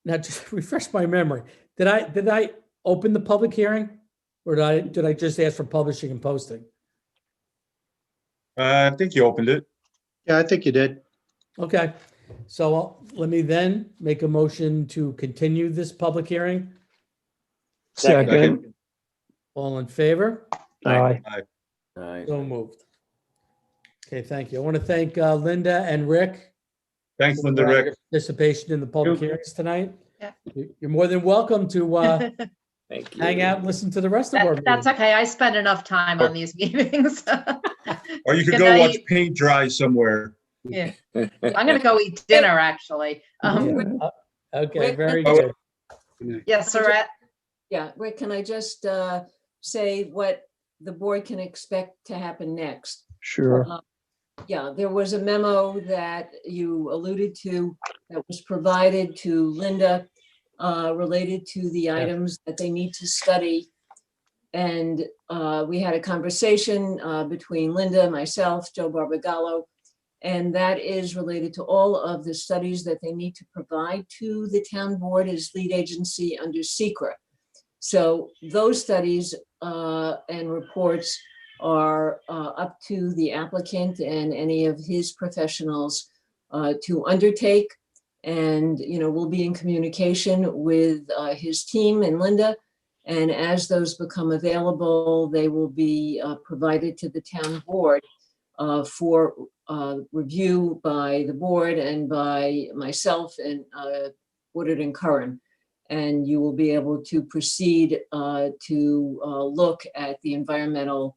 just refresh my memory. Did I open the public hearing, or did I just ask for publishing and posting? I think you opened it. Yeah, I think you did. Okay, so let me then make a motion to continue this public hearing. Second. All in favor? Aye. So moved. Okay, thank you. I want to thank Linda and Rick. Thanks, Linda, for Rick. your participation in the public hearings tonight. Yeah. You're more than welcome to Thank you. hang out and listen to the rest of our That's meetings. okay. I spend enough time on these meetings. Or you could Good go night. watch paint dry somewhere. Yeah. I'm going to go eat dinner, actually. Okay, Rick, very Oh, good. Yes, Surratt. Yeah, Rick, can I just say what the board can expect to happen next? Sure. Yeah, there was a memo that you alluded to that was provided to Linda related to the items that they need to study. And we had a conversation between Linda, myself, Joe Barbagallo, and that is related to all of the studies that they need to provide to the town board as lead agency under secret. So those studies and reports are up to the applicant and any of his professionals to undertake. And, we'll be in communication with his team and Linda. And as those become available, they will be provided to the town board for review by the board and by myself and Woodard and Curran. And you will be able to proceed to look at the environmental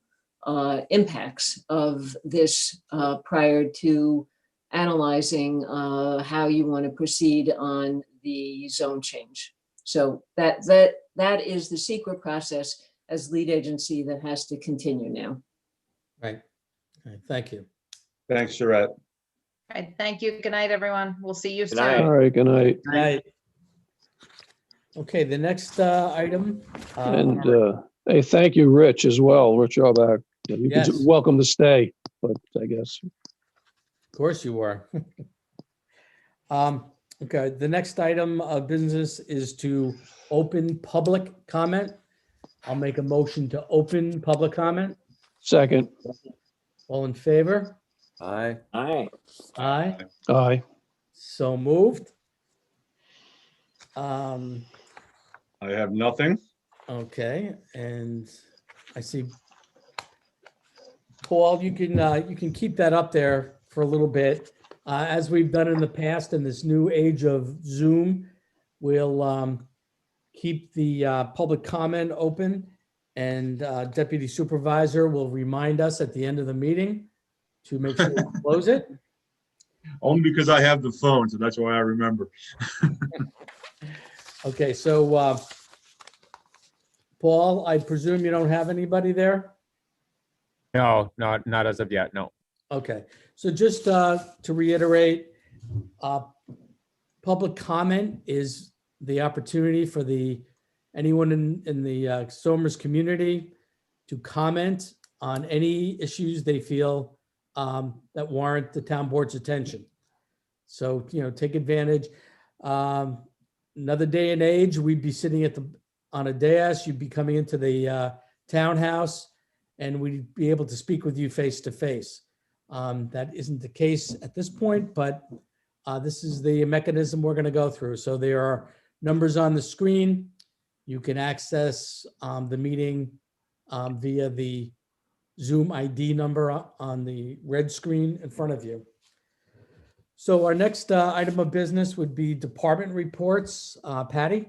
impacts of this prior to analyzing how you want to proceed on the zone change. So that is the secret process as lead agency that has to continue now. Right. Okay, thank you. Thanks, Charette. All right, thank you. Good night, everyone. We'll see you Good night. All soon. right, good night. Right. Okay, the next item. And hey, thank you, Rich, as well. Rich Auerbach. You Yes. can welcome to stay, but I guess. Of course you were. Okay, the next item of business is to open public comment. I'll make a motion to open public comment. Second, All in favor? Aye. Aye. Aye. aye. So moved. I have nothing. Okay, and I see Paul, you can keep that up there for a little bit. As we've done in the past in this new age of Zoom, we'll keep the public comment open, and Deputy Supervisor will remind us at the end of the meeting to make sure we close it. Only because I have the phone, so that's why I remember. Okay, so Paul, I presume you don't have anybody there? No, not as of yet, no. Okay, so just to reiterate, public comment is the opportunity for anyone in the Somers community to comment on any issues they feel that warrant the town board's attention. So, take advantage. Another day and age, we'd be sitting on a dais, you'd be coming into the townhouse, and we'd be able to speak with you face to face. That isn't the case at this point, but this is the mechanism we're going to go through. So there are numbers on the screen. You can access the meeting via the Zoom ID number on the red screen in front of you. So our next item of business would be department reports. Patty?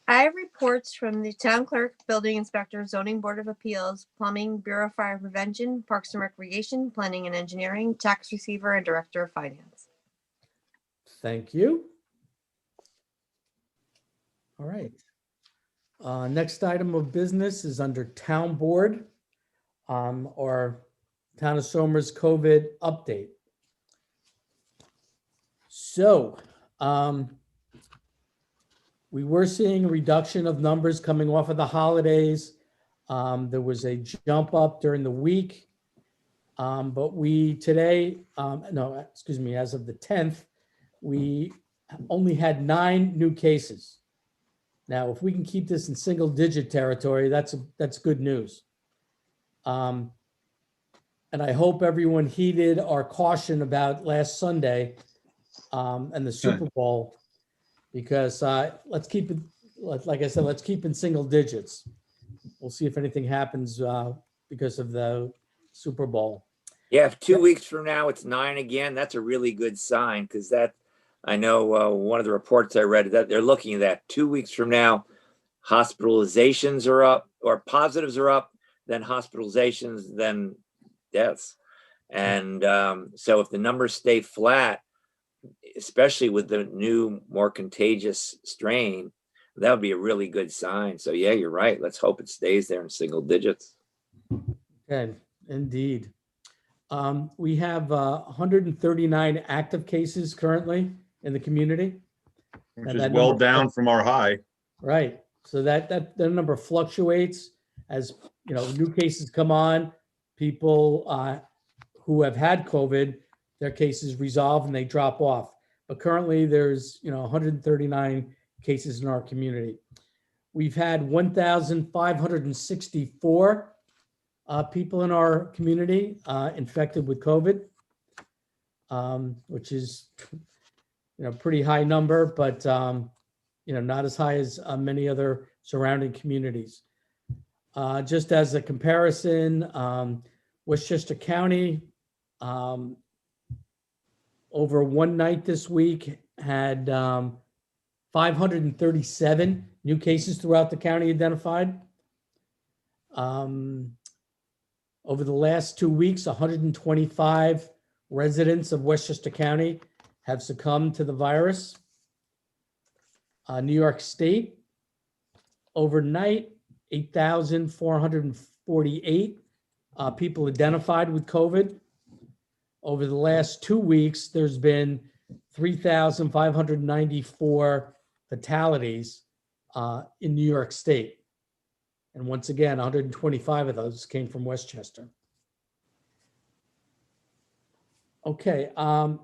I have reports from the town clerk, building inspector, zoning board of appeals, plumbing, bureau of fire prevention, parks and recreation, planning and engineering, tax receiver, and director of finance. Thank you. All right. Next item of business is under town board or Town of Somers COVID update. So we were seeing a reduction of numbers coming off of the holidays. There was a jump up during the week. But today, as of the 10th, we only had 9 new cases. Now, if we can keep this in single digit territory, that's good news. And I hope everyone heeded our caution about last Sunday and the Super Bowl, because let's keep it, like I said, let's keep in single digits. We'll see if anything happens because of the Super Bowl. Yeah, if 2 weeks from now it's 9 again, that's a really good sign, because I know one of the reports I read that they're looking at that 2 weeks from now, hospitalizations are up, or positives are up, then hospitalizations, then deaths. And so if the numbers stay flat, especially with the new, more contagious strain, that would be a really good sign. So yeah, you're right. Let's hope it stays there in single digits. Okay, indeed. We have 139 active cases currently in the community. Which And is that well number- down from our high. Right. So that the number fluctuates as, new cases come on. People who have had COVID, their cases resolve and they drop off. But currently there's, 139 cases in our community. We've had 1,564 people in our community infected with COVID, which is, pretty high number, but, not as high as many other surrounding communities. Just as a comparison, Westchester County, over one night this week had 537 new cases throughout the county identified. Over the last 2 weeks, 125 residents of Westchester County have succumbed to the virus. New York State, overnight, 8,448 people identified with COVID. Over the last 2 weeks, there's been 3,594 fatalities in New York State. And once again, 125 of those came from Westchester. Okay, on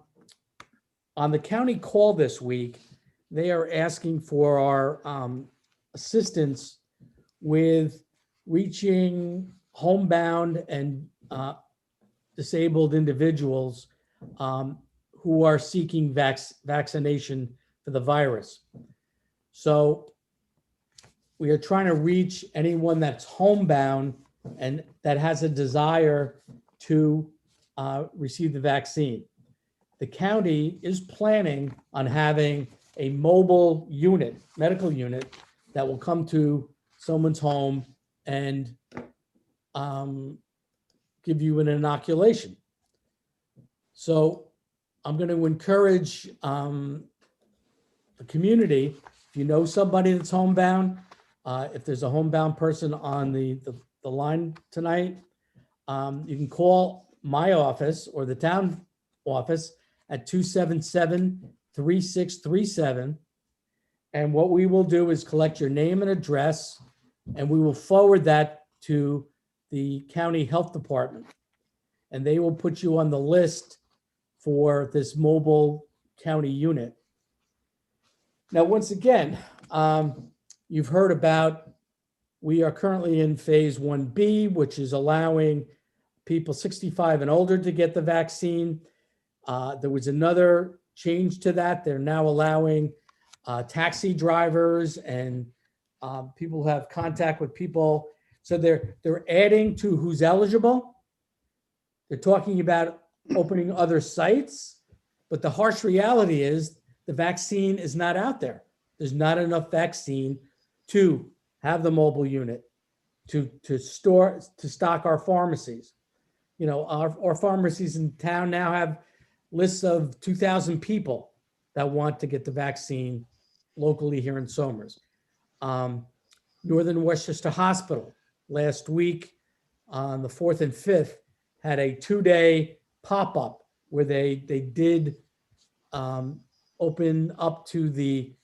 the county call this week, they are asking for our assistance with reaching homebound and disabled individuals who are seeking vaccination for the virus. So we are trying to reach anyone that's homebound and that has a desire to receive the vaccine. The county is planning on having a mobile unit, medical unit, that will come to someone's home and give you an inoculation. So I'm going to encourage the community, if you know somebody that's homebound, if there's a homebound person on the line tonight, you can call my office or the town office at 277-3637. And what we will do is collect your name and address, and we will forward that to the county health department. And they will put you on the list for this mobile county unit. Now, once again, you've heard about, we are currently in phase 1B, which is allowing people 65 and older to get the vaccine. There was another change to that. They're now allowing taxi drivers and people who have contact with people. So they're adding to who's eligible. They're talking about opening other sites, but the harsh reality is the vaccine is not out there. There's not enough vaccine to have the mobile unit to stock our pharmacies. Our pharmacies in town now have lists of 2,000 people that want to get the vaccine locally here in Somers. Northern Westchester Hospital last week on the 4th and 5th had a 2-day pop-up where they did open up to the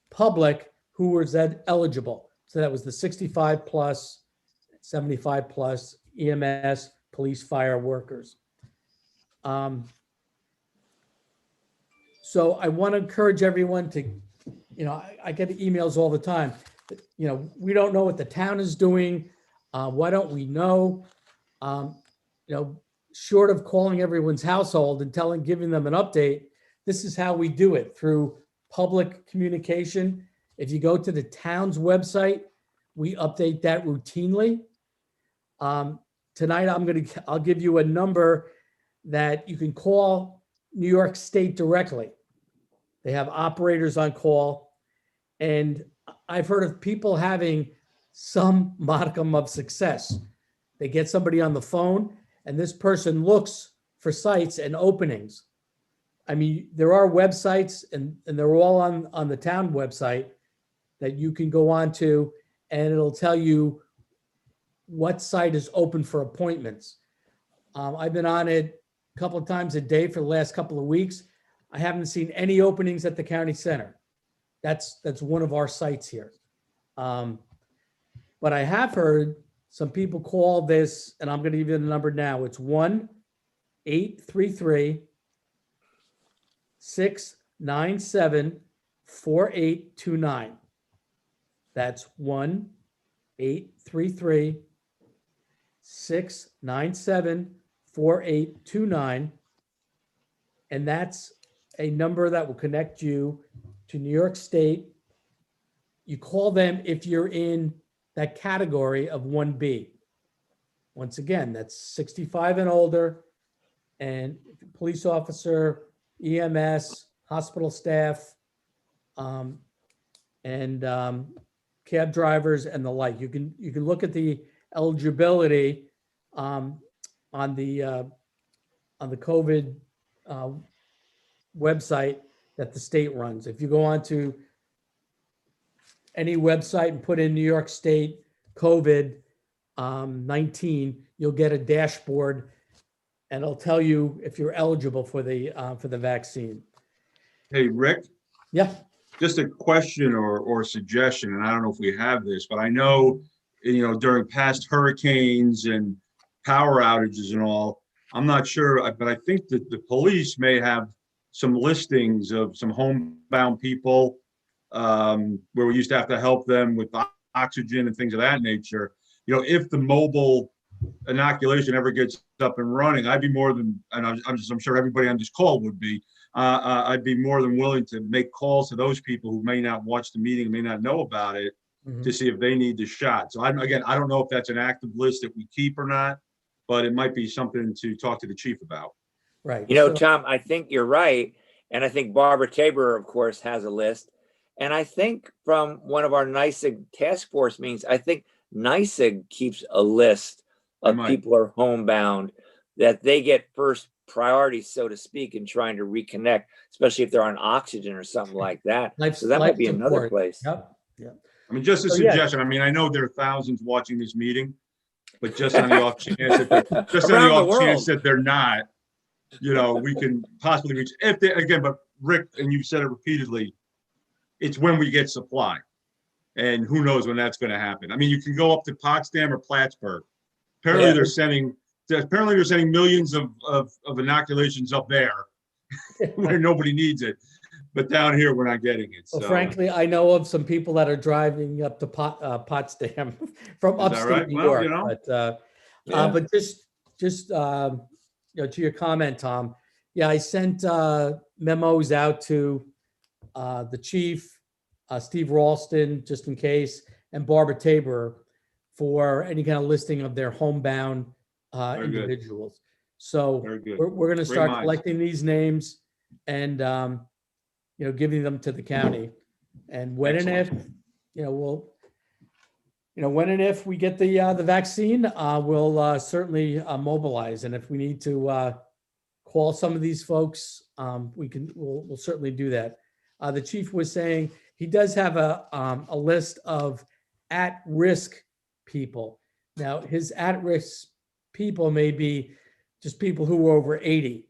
public who was eligible. So that was the 65 plus, 75 plus, EMS, police, fire workers. So I want to encourage everyone to, I get emails all the time. We don't know what the town is doing. Why don't we know? Short of calling everyone's household and giving them an update, this is how we do it, through public communication. If you go to the town's website, we update that routinely. Tonight, I'll give you a number that you can call New York State directly. They have operators on call, and I've heard of people having some modicum of success. They get somebody on the phone, and this person looks for sites and openings. I mean, there are websites, and they're all on the town website that you can go on to, and it'll tell you what site is open for appointments. I've been on it a couple of times a day for the last couple of weeks. I haven't seen any openings at the county center. That's one of our sites here. But I have heard some people call this, and I'm going to give you the number now. It's 1-833-697-4829. That's 1-833-697-4829. And that's a number that will connect you to New York State. You call them if you're in that category of 1B. Once again, that's 65 and older, and police officer, EMS, hospital staff, and cab drivers and the like. You can look at the eligibility on the COVID website that the state runs. If you go on to any website and put in New York State COVID 19, you'll get a dashboard, and it'll tell you if you're eligible for the vaccine. Hey, Rick, Yeah. just a question or suggestion, and I don't know if we have this, but I know, during past hurricanes and power outages and all, I'm not sure, but I think that the police may have some listings of some homebound people where we used to have to help them with oxygen and things of that nature. If the mobile inoculation ever gets up and running, I'd be more than, and I'm sure everybody on this call would be, I'd be more than willing to make calls to those people who may not watch the meeting, may not know about it, to see if they need the shot. So I don't know if that's an active list that we keep or not, but it might be something to talk to the chief about. Right. Tom, I think you're right. And I think Barbara Tabor, of course, has a list. And I think from one of our NYSEG task force meetings, I think NYSEG keeps a list of people who are homebound, that they get first priority, so to speak, in trying to reconnect, especially if they're on oxygen or something like that. So that might be another place. Yep. Yeah. I mean, just a suggestion. I mean, I know there are thousands watching this meeting, but just on the off chance that they're not, we can possibly reach, if they, again, but Rick, and you said it repeatedly, it's when we get supply, and who knows when that's going to happen. I mean, you can go up to Potsdam or Plattsburgh. Apparently they're sending millions of inoculations up there where nobody needs it, but down here we're not getting it. So. Well, frankly, I know of some people that are driving up to Potsdam from upstate New York. But just to your comment, Tom, I sent memos out to the chief, Steve Ralston, just in case, and Barbara Tabor for any kind of listing of their homebound individuals. So we're going to start collecting these names and giving them to the county. And when and if when and if we get the vaccine, we'll certainly mobilize. And if we need to call some of these folks, we'll certainly do that. The chief was saying he does have a list of at-risk people. Now, his at-risk people may be just people who are over 80,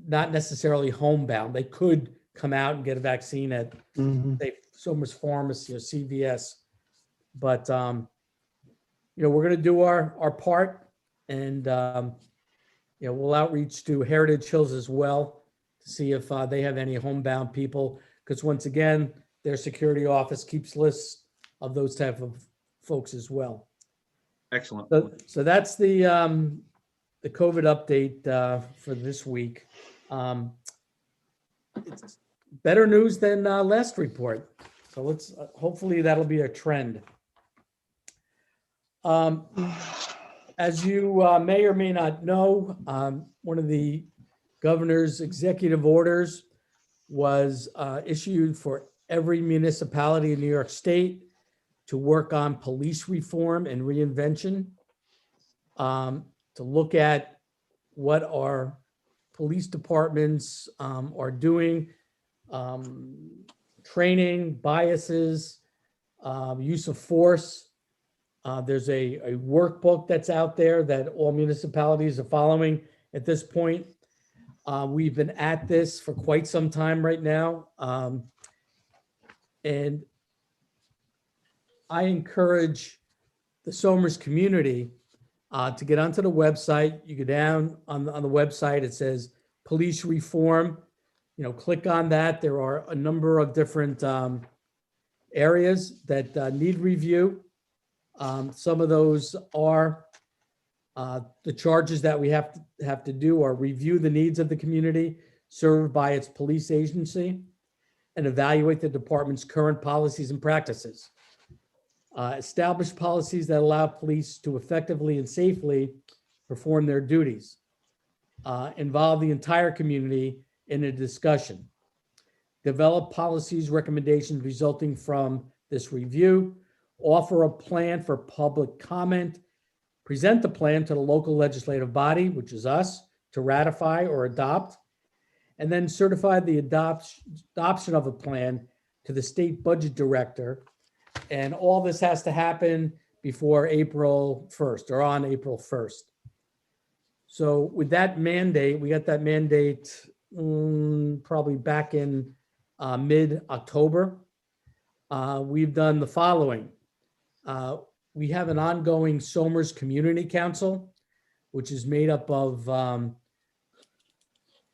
not necessarily homebound. They could come out and get a vaccine at say, Somers Pharmacy or CVS. But we're going to do our part, and we'll outreach to Heritage Hills as well to see if they have any homebound people. Because once again, their security office keeps lists of those type of folks as well. Excellent. So that's the COVID update for this week. It's better news than last report. So let's hopefully that'll be a trend. As you may or may not know, one of the governor's executive orders was issued for every municipality in New York State to work on police reform and reinvention, to look at what our police departments are doing, training, biases, use of force, There's a workbook that's out there that all municipalities are following at this point. We've been at this for quite some time right now. And I encourage the Somers community to get onto the website. You go down on the website, it says police reform. Click on that. There are a number of different areas that need review. Some of those are the charges that we have to do are review the needs of the community served by its police agency and evaluate the department's current policies and practices. Establish policies that allow police to effectively and safely perform their duties. Involve the entire community in a discussion. Develop policies, recommendations resulting from this review. Offer a plan for public comment. Present the plan to the local legislative body, which is us, to ratify or adopt. And then certify the adoption of a plan to the state budget director. And all this has to happen before April 1st or on April 1st. So with that mandate, we got that mandate probably back in mid-October. We've done the following. We have an ongoing Somers Community Council, which is made up of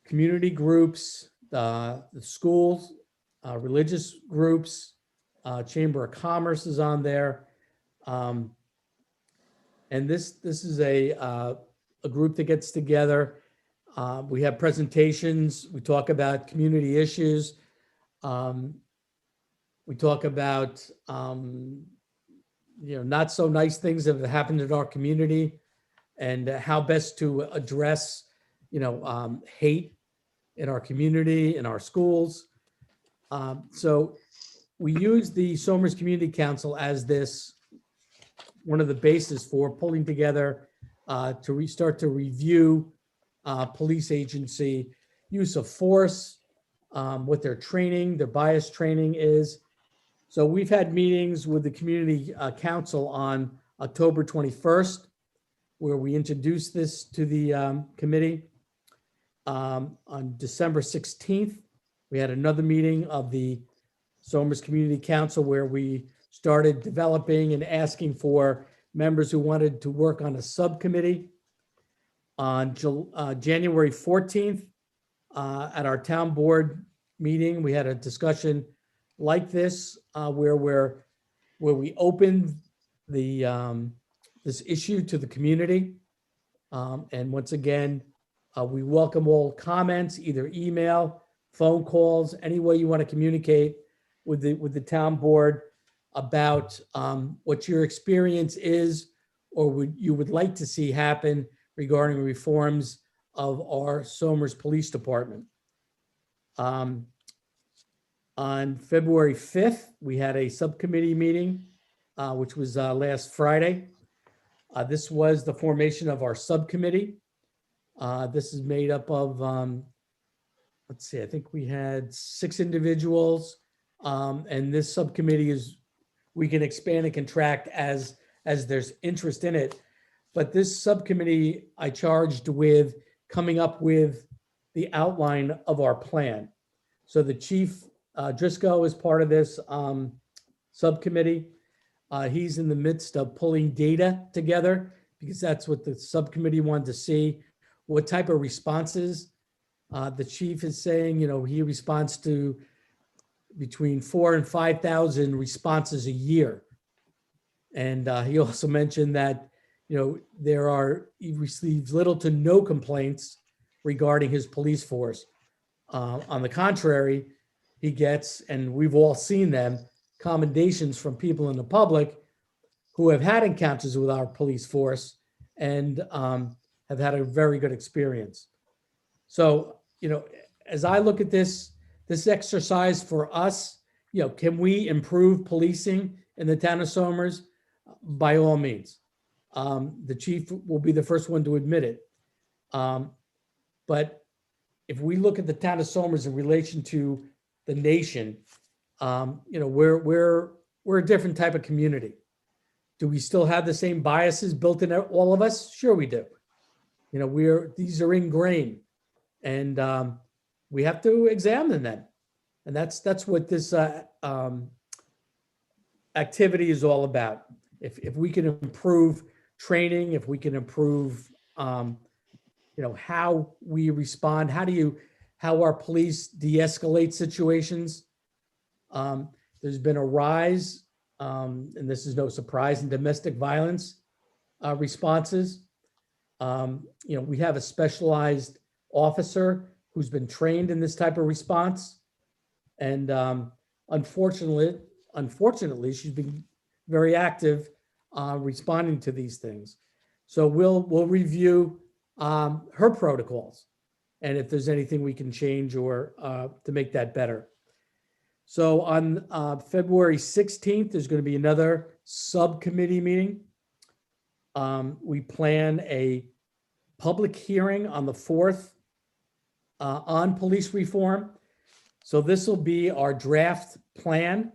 community groups, the schools, religious groups, Chamber of Commerce is on there. And this is a group that gets together. We have presentations. We talk about community issues. We talk about not so nice things that have happened in our community and how best to address hate in our community, in our schools. So we use the Somers Community Council as one of the bases for pulling together to restart to review police agency use of force, what their training, their bias training is. So we've had meetings with the community council on October 21st, where we introduced this to the committee. On December 16th, we had another meeting of the Somers Community Council where we started developing and asking for members who wanted to work on a subcommittee. On January 14th, at our town board meeting, we had a discussion like this where we opened this issue to the community. And once again, we welcome all comments, either email, phone calls, any way you want to communicate with the town board about what your experience is or what you would like to see happen regarding reforms of our Somers Police Department. On February 5th, we had a subcommittee meeting, which was last Friday. This was the formation of our subcommittee. This is made up of, let's see, I think we had 6 individuals. And this subcommittee we can expand and contract as there's interest in it. But this subcommittee, I charged with coming up with the outline of our plan. So the chief, Driscoll, is part of this subcommittee. He's in the midst of pulling data together because that's what the subcommittee wanted to see. What type of responses? The chief is saying, he responds to between 4,000 and 5,000 responses a year. And he also mentioned that, he receives little to no complaints regarding his police force. On the contrary, he gets, and we've all seen them, commendations from people in the public who have had encounters with our police force and have had a very good experience. So, as I look at this exercise for us, can we improve policing in the town of Somers? By all means. The chief will be the first one to admit it. But if we look at the town of Somers in relation to the nation, we're a different type of community. Do we still have the same biases built in all of us? Sure we do. You know, these are ingrained, and we have to examine them. And that's what this activity is all about. If we can improve training, if we can improve, you know, how we respond, how our police de-escalate situations. There's been a rise, and this is no surprise, in domestic violence responses. You know, we have a specialized officer who's been trained in this type of response. And unfortunately, she's been very active responding to these things. So we'll review her protocols, and if there's anything we can change or to make that better. So on February 16th, there's going to be another subcommittee meeting. We plan a public hearing on the 4th on police reform. So this will be our draft plan,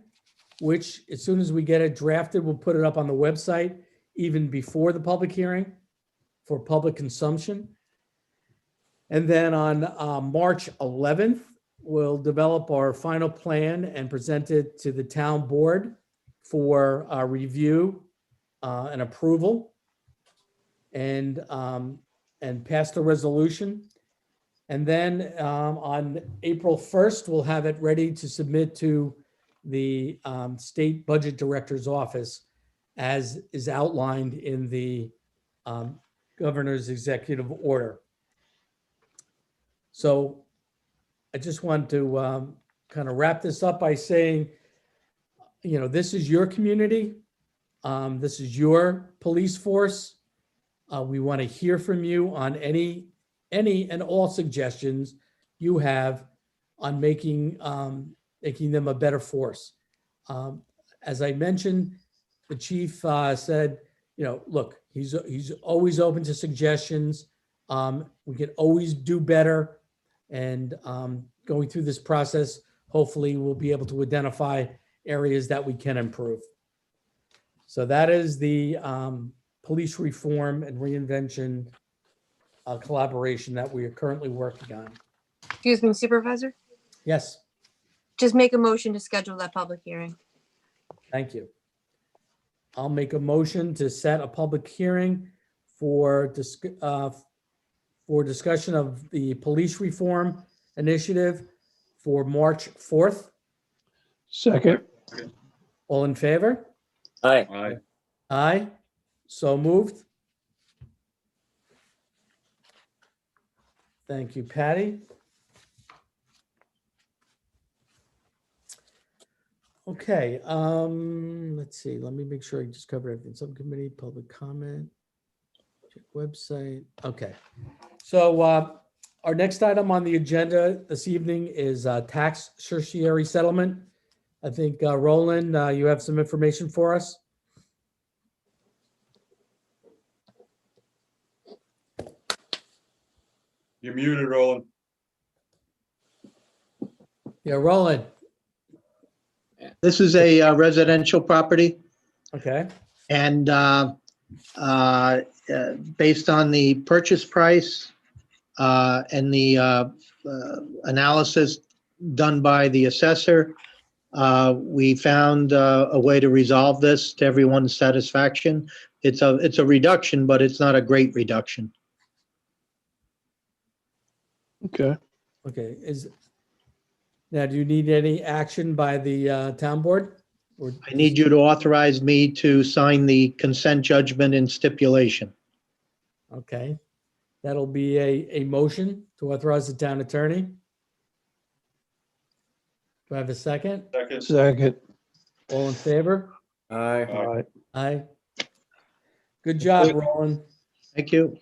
which as soon as we get it drafted, we'll put it up on the website even before the public hearing for public consumption. And then on March 11th, we'll develop our final plan and present it to the town board for review and approval, and pass the resolution. And then on April 1st, we'll have it ready to submit to the state budget director's office, as is outlined in the governor's executive order. So I just want to kind of wrap this up by saying, you know, this is your community. This is your police force. We want to hear from you on any and all suggestions you have on making them a better force. As I mentioned, the chief said, you know, look, he's always open to suggestions. We can always do better. And going through this process, hopefully we'll be able to identify areas that we can improve. So that is the police reform and reinvention collaboration that we are currently working on. Excuse me, Supervisor, Yes, just make a motion to schedule that public hearing. thank you. I'll make a motion to set a public hearing for discussion of the police reform initiative for March 4th. Second. All in favor? Aye. Aye. Aye. So moved. Thank you, Patty. Okay, let's see. Let me make sure I just covered everything. Subcommittee, public comment, check website. Okay. So our next item on the agenda this evening is tax certiorari settlement. I think Roland, you have some information for us. You're muted, Roland. Yeah, Roland. This is a residential property, Okay. and based on the purchase price and the analysis done by the assessor, we found a way to resolve this to everyone's satisfaction. It's a reduction, but it's not a great reduction. Okay. Okay. Now, do you need any action by the town board? Or I need you to authorize me to sign the consent judgment and stipulation. Okay. That'll be a motion to authorize the town attorney. Do I have a second? Second. Second. All in favor? Aye. All right. Aye. Good job, Roland. Thank you.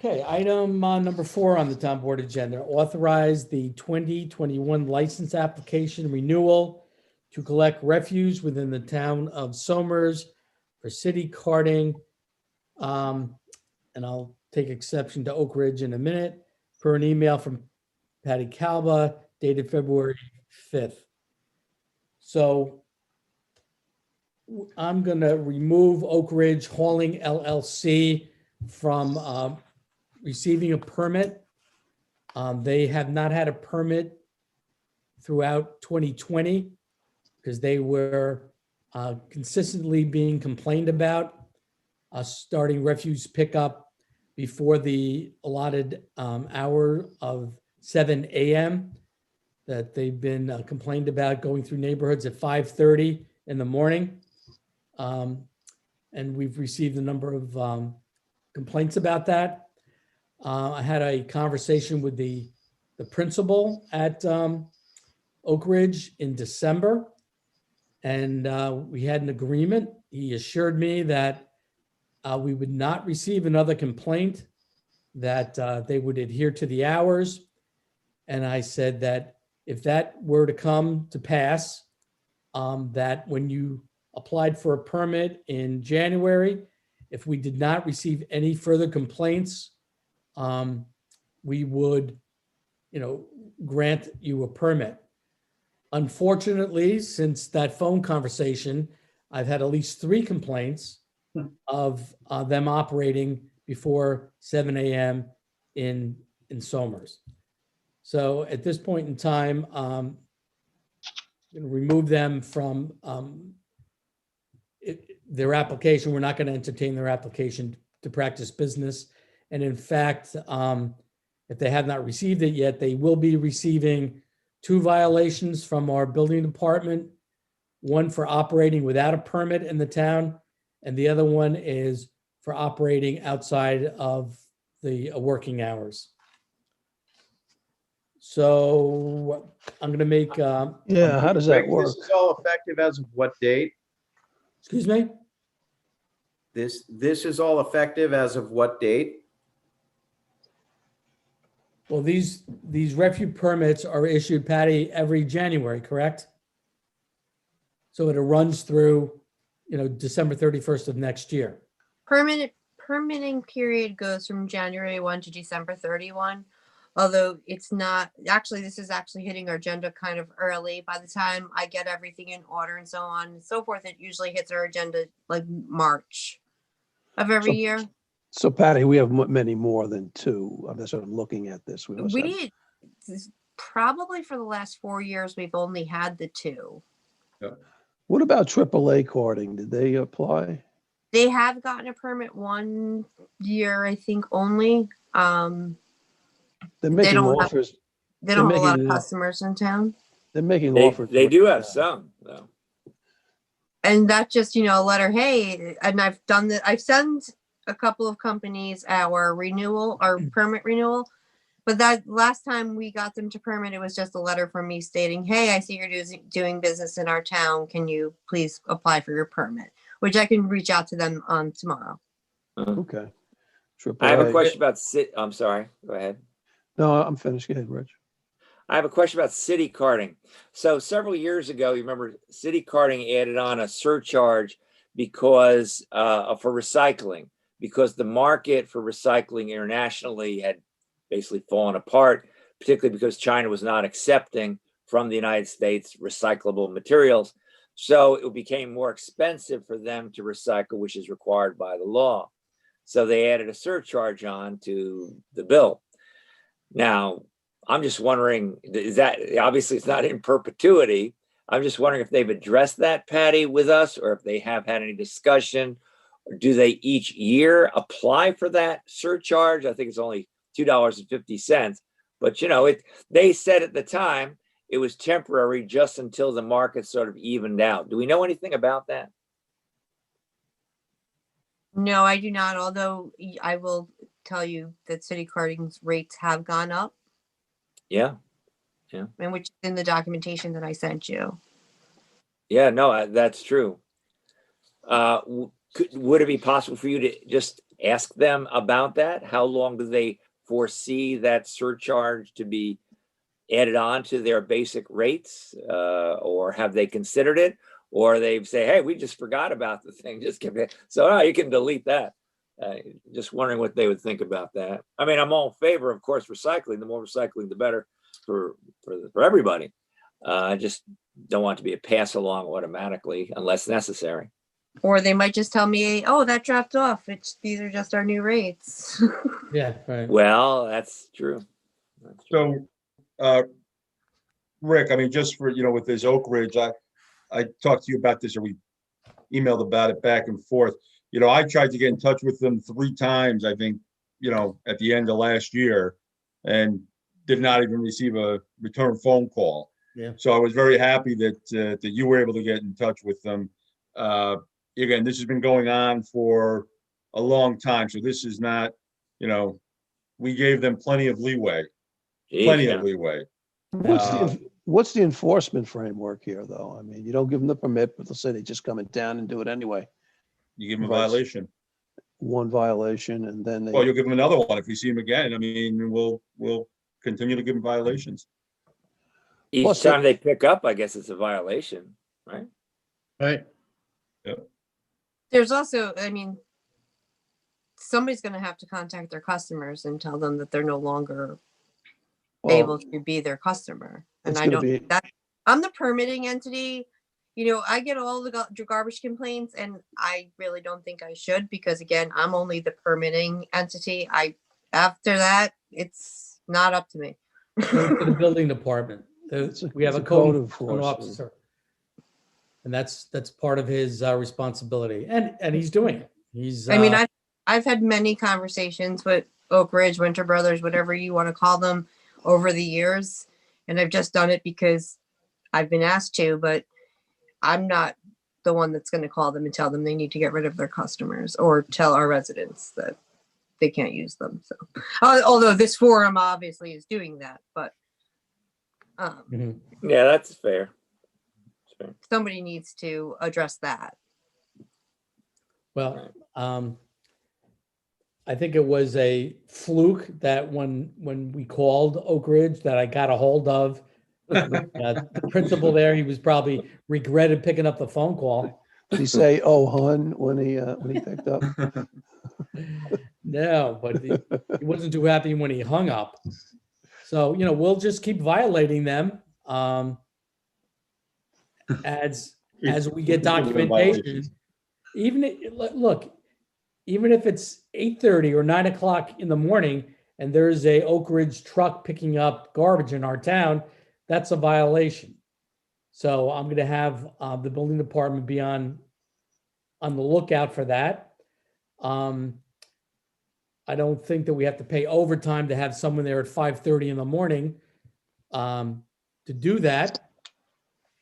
Okay, item number 4 on the town board agenda, authorize the 2021 license application renewal to collect refuse within the town of Somers for city carting. And I'll take exception to Oak Ridge in a minute, per an email from Patty Calba dated February 5th. So I'm going to remove Oak Ridge Hauling LLC from receiving a permit. They have not had a permit throughout 2020 because they were consistently being complained about starting refuse pickup before the allotted hour of 7 a.m. that they've been complained about going through neighborhoods at 5:30 in the morning. And we've received a number of complaints about that. I had a conversation with the principal at Oak Ridge in December, and we had an agreement. He assured me that we would not receive another complaint, that they would adhere to the hours. And I said that if that were to come to pass, that when you applied for a permit in January, if we did not receive any further complaints, we would, grant you a permit. Unfortunately, since that phone conversation, I've had at least 3 complaints of them operating before 7 a.m. in Somers. So at this point in time, I'm going to remove them from their application. We're not going to entertain their application to practice business. And in fact, if they have not received it yet, they will be receiving 2 violations from our building department, one for operating without a permit in the town, and the other one is for operating outside of the working hours. So I'm going to make. Yeah, how does that Rick, work? this is all effective as of what date? Excuse me? This is all effective as of what date? Well, these refuse permits are issued, Patty, every January, correct? So it runs through, December 31st of next year. Permitting period goes from January 1 to December 31. Although it's not, actually, this is actually hitting our agenda kind of early. By the time I get everything in order and so on and so forth, it usually hits our agenda like March of every year. So Patty, we have many more than 2. That's what I'm looking at this. Probably for the last 4 years, we've only had the 2. What about AAA carding? Did they apply? They have gotten a permit 1 year, I think, only. They're making they don't offers. They don't have a lot of customers in town. They're making offers. They do have some, though. And that just, a letter, hey, and I've done that. I've sent a couple of companies our permit renewal. But that last time we got them to permit, it was just a letter from me stating, hey, I see you're doing business in our town. Can you please apply for your permit? Which I can reach out to them tomorrow. Okay. I have a question about I'm sorry. Go ahead. No, I'm finished. Go ahead, Rich. I have a question about city carding. So several years ago, you remember city carding added on a surcharge because for recycling, because the market for recycling internationally had basically fallen apart, particularly because China was not accepting from the United States recyclable materials. So it became more expensive for them to recycle, which is required by the law. So they added a surcharge on to the bill. Now, I'm just wondering, is that obviously it's not in perpetuity. I'm just wondering if they've addressed that, Patty, with us, or if they have had any discussion, or do they each year apply for that surcharge? I think it's only $2.50, but they said at the time it was temporary just until the market sort of evened out. Do we know anything about that? No, I do not. Although I will tell you that city carding's rates have gone up. Yeah. And which is in the documentation that I sent you. Yeah, no, that's true. Would it be possible for you to just ask them about that? How long do they foresee that surcharge to be added on to their basic rates? Or have they considered it? Or they say, hey, we just forgot about the thing. Just give it. So you can delete that. Just wondering what they would think about that. I mean, I'm all in favor, of course, recycling. The more recycling, the better for everybody. Just don't want it to be a pass along automatically unless necessary. Or they might just tell me, oh, that dropped off. These are just our new rates. Yeah, right. Well, that's true. That's true. So, Rick, I mean, just for, with this Oak Ridge, I talked to you about this, or we emailed about it back and forth. I tried to get in touch with them 3 times, I think, at the end of last year, and did not even receive a return phone call. Yeah. So I was very happy that you were able to get in touch with them. Again, this has been going on for a long time, so this is not, we gave them plenty of leeway. Plenty of leeway. What's the enforcement framework here, though? I mean, you don't give them the permit, but they'll say they just come in town and do it anyway. You give them a Right. violation. One violation, and then Well, they, you'll give them another one if we see them again. I mean, we'll continue to give them violations. Each Plus time they pick up, I guess it's a violation, right? Right. There's also, somebody's going to have to contact their customers and tell them that they're no longer able to be their customer. And it's I gonna don't, be- that, I'm the permitting entity. I get all the garbage complaints, and I really don't think I should, because again, I'm only the permitting entity. After that, it's not up to me. Go to the building department. We have it's a code enforcement enforcement. officer. And that's part of his responsibility, and he's doing it. He's. I've had many conversations with Oak Ridge, Winter Brothers, whatever you want to call them, over the years, and I've just done it because I've been asked to, but I'm not the one that's going to call them and tell them they need to get rid of their customers, or tell our residents that they can't use them. So, although this forum obviously is doing that, but Mhm. Yeah, that's fair. somebody needs to address that. Well, I think it was a fluke that when we called Oak Ridge that I got a hold of the principal there. He was probably regretted picking up the phone call. Did he say, "Oh, hun," when he picked up? No, but he wasn't too happy when he hung up. So, we'll just keep violating them as we get documentation. Even if it's 8:30 or 9 o'clock in the morning and there's a Oak Ridge truck picking up garbage in our town, that's a violation. So I'm going to have the building department be on the lookout for that. I don't think that we have to pay overtime to have someone there at 5:30 in the morning to do that.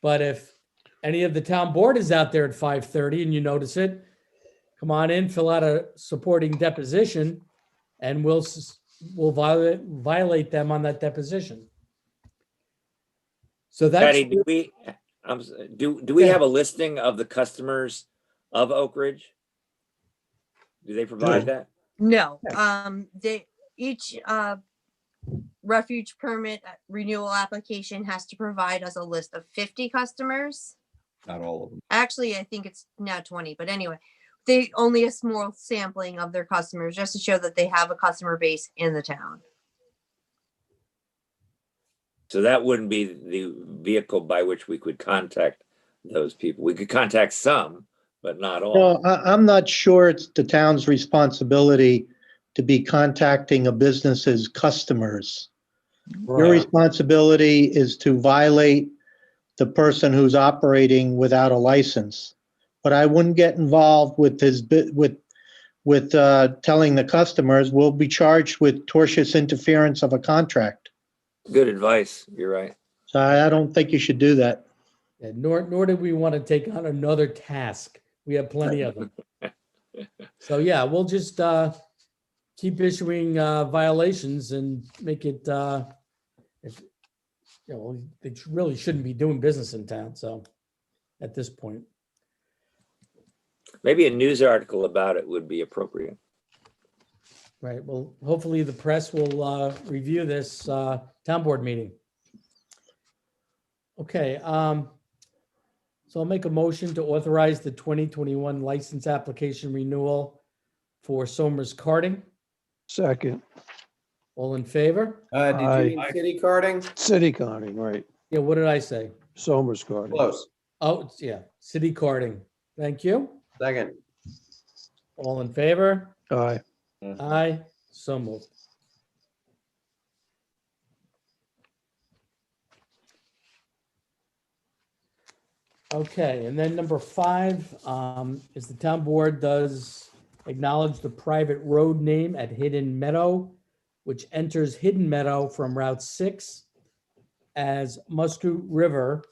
But if any of the town board is out there at 5:30 and you notice it, come on in, fill out a supporting deposition, and we'll violate them on that deposition. So that's Patty, do we have a listing of the customers of Oak Ridge? Do they provide that? No, each refuge permit renewal application has to provide us a list of 50 customers. Not all of them. Actually, I think it's now 20, but anyway, only a small sampling of their customers, just to show that they have a customer base in the town. So that wouldn't be the vehicle by which we could contact those people. We could contact some, but not all. No, I'm not sure it's the town's responsibility to be contacting a business's customers. Your responsibility is to violate the person who's operating without a license. But I wouldn't get involved with with telling the customers we'll be charged with tortious interference of a contract. Good advice. You're right. So I don't think you should do that. Yeah, nor do we want to take on another task. We have plenty of them. So yeah, we'll just keep issuing violations and make it. They really shouldn't be doing business in town. So at this point, maybe a news article about it would be appropriate. right? Well, hopefully the press will review this town board meeting. Okay. So I'll make a motion to authorize the 2021 license application renewal for Somers Karting. Second, All in favor? Did you mean city carding? city counting, right? Yeah, what did I say? Somers Garden. Close. Oh, yeah, city carding. Thank you. Second. All in favor? Aye. Aye, so moved. Okay, and then number 5 is the town board does acknowledge the private road name at Hidden Meadow, which enters Hidden Meadow from Route 6 as Muscoot River.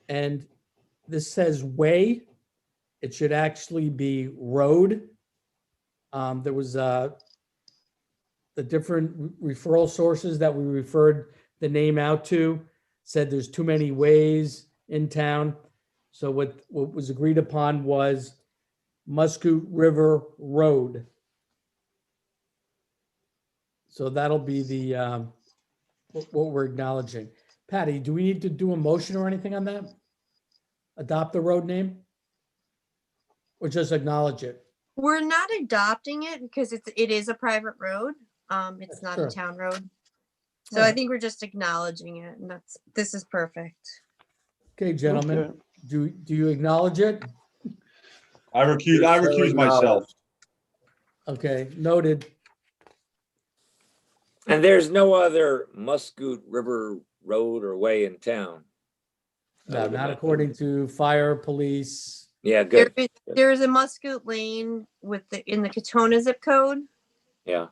And this says way. It should actually be road. There was the different referral sources that we referred the name out to said there's too many ways in town. So what was agreed upon was Muscoot River Road. So that'll be the what we're acknowledging. Patty, do we need to do a motion or anything on that? Adopt the road name? Or just acknowledge it? We're not adopting it because it is a private road. It's not Sure. a town road. So I Alright. think we're just acknowledging it, and this is perfect. Okay, gentlemen, Okay. do you acknowledge it? I recuse myself. Okay, noted. And there's no other Muscoot River Road or way in town. No, not according to fire, police. Yeah, good. There is a Muscoot Lane in the Katona zip code, Yeah.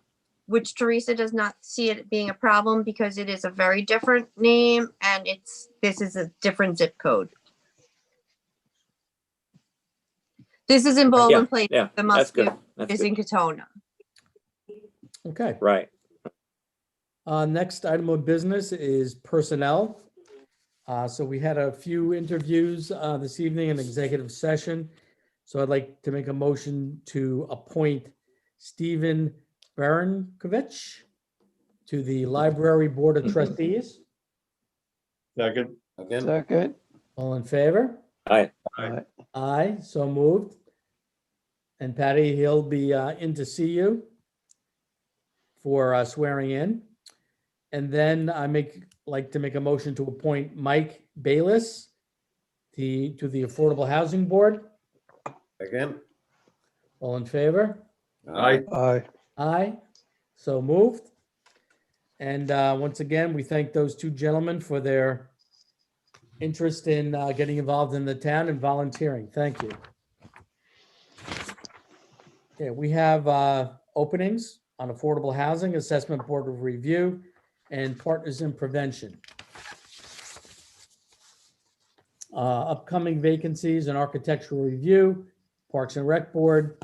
which Teresa does not see it being a problem because it is a very different name and this is a different zip code. This is in Baldwin Place. Yeah, The that's good. Muscoot That's is good. in Katona. Okay. Right. Next item of business is personnel. So we had a few interviews this evening in executive session. So I'd like to make a motion to appoint Stephen Barankovic to the Library Board of Trustees. Second. Again. Second. All in favor? Aye. Aye. Aye, so moved. And Patty, he'll be in to see you for swearing in. And then like to make a motion to appoint Mike Bayless to the Affordable Housing Board. Again. All in favor? Aye. Aye. Aye, so moved. And once again, we thank those two gentlemen for their interest in getting involved in the town and volunteering. Thank you. Okay, we have openings on Affordable Housing, Assessment Board of Review, and Partners in Prevention. Upcoming vacancies in Architectural Review, Parks and Rec Board.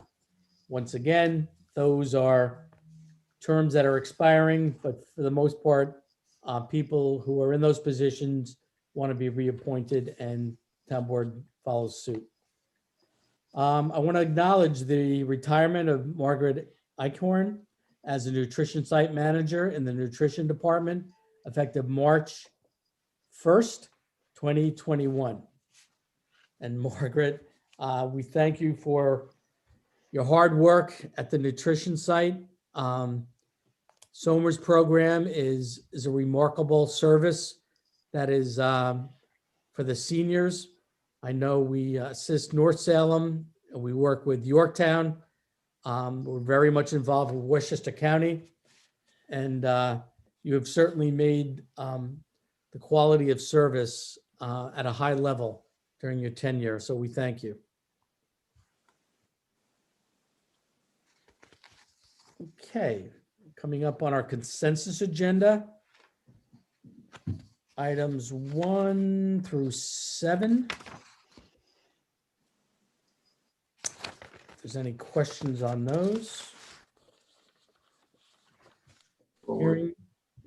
Once again, those are terms that are expiring, but for the most part, people who are in those positions want to be reappointed and town board follows suit. I want to acknowledge the retirement of Margaret Icorn as a nutrition site manager in the nutrition department effective March 1st, 2021. And Margaret, we thank you for your hard work at the nutrition site. Somers program is a remarkable service that is for the seniors. I know we assist North Salem, and we work with Yorktown. We're very much involved with Westchester County. And you have certainly made the quality of service at a high level during your tenure, so we thank you. Okay, coming up on our consensus agenda. Items 1 through 7. If there's any questions on those.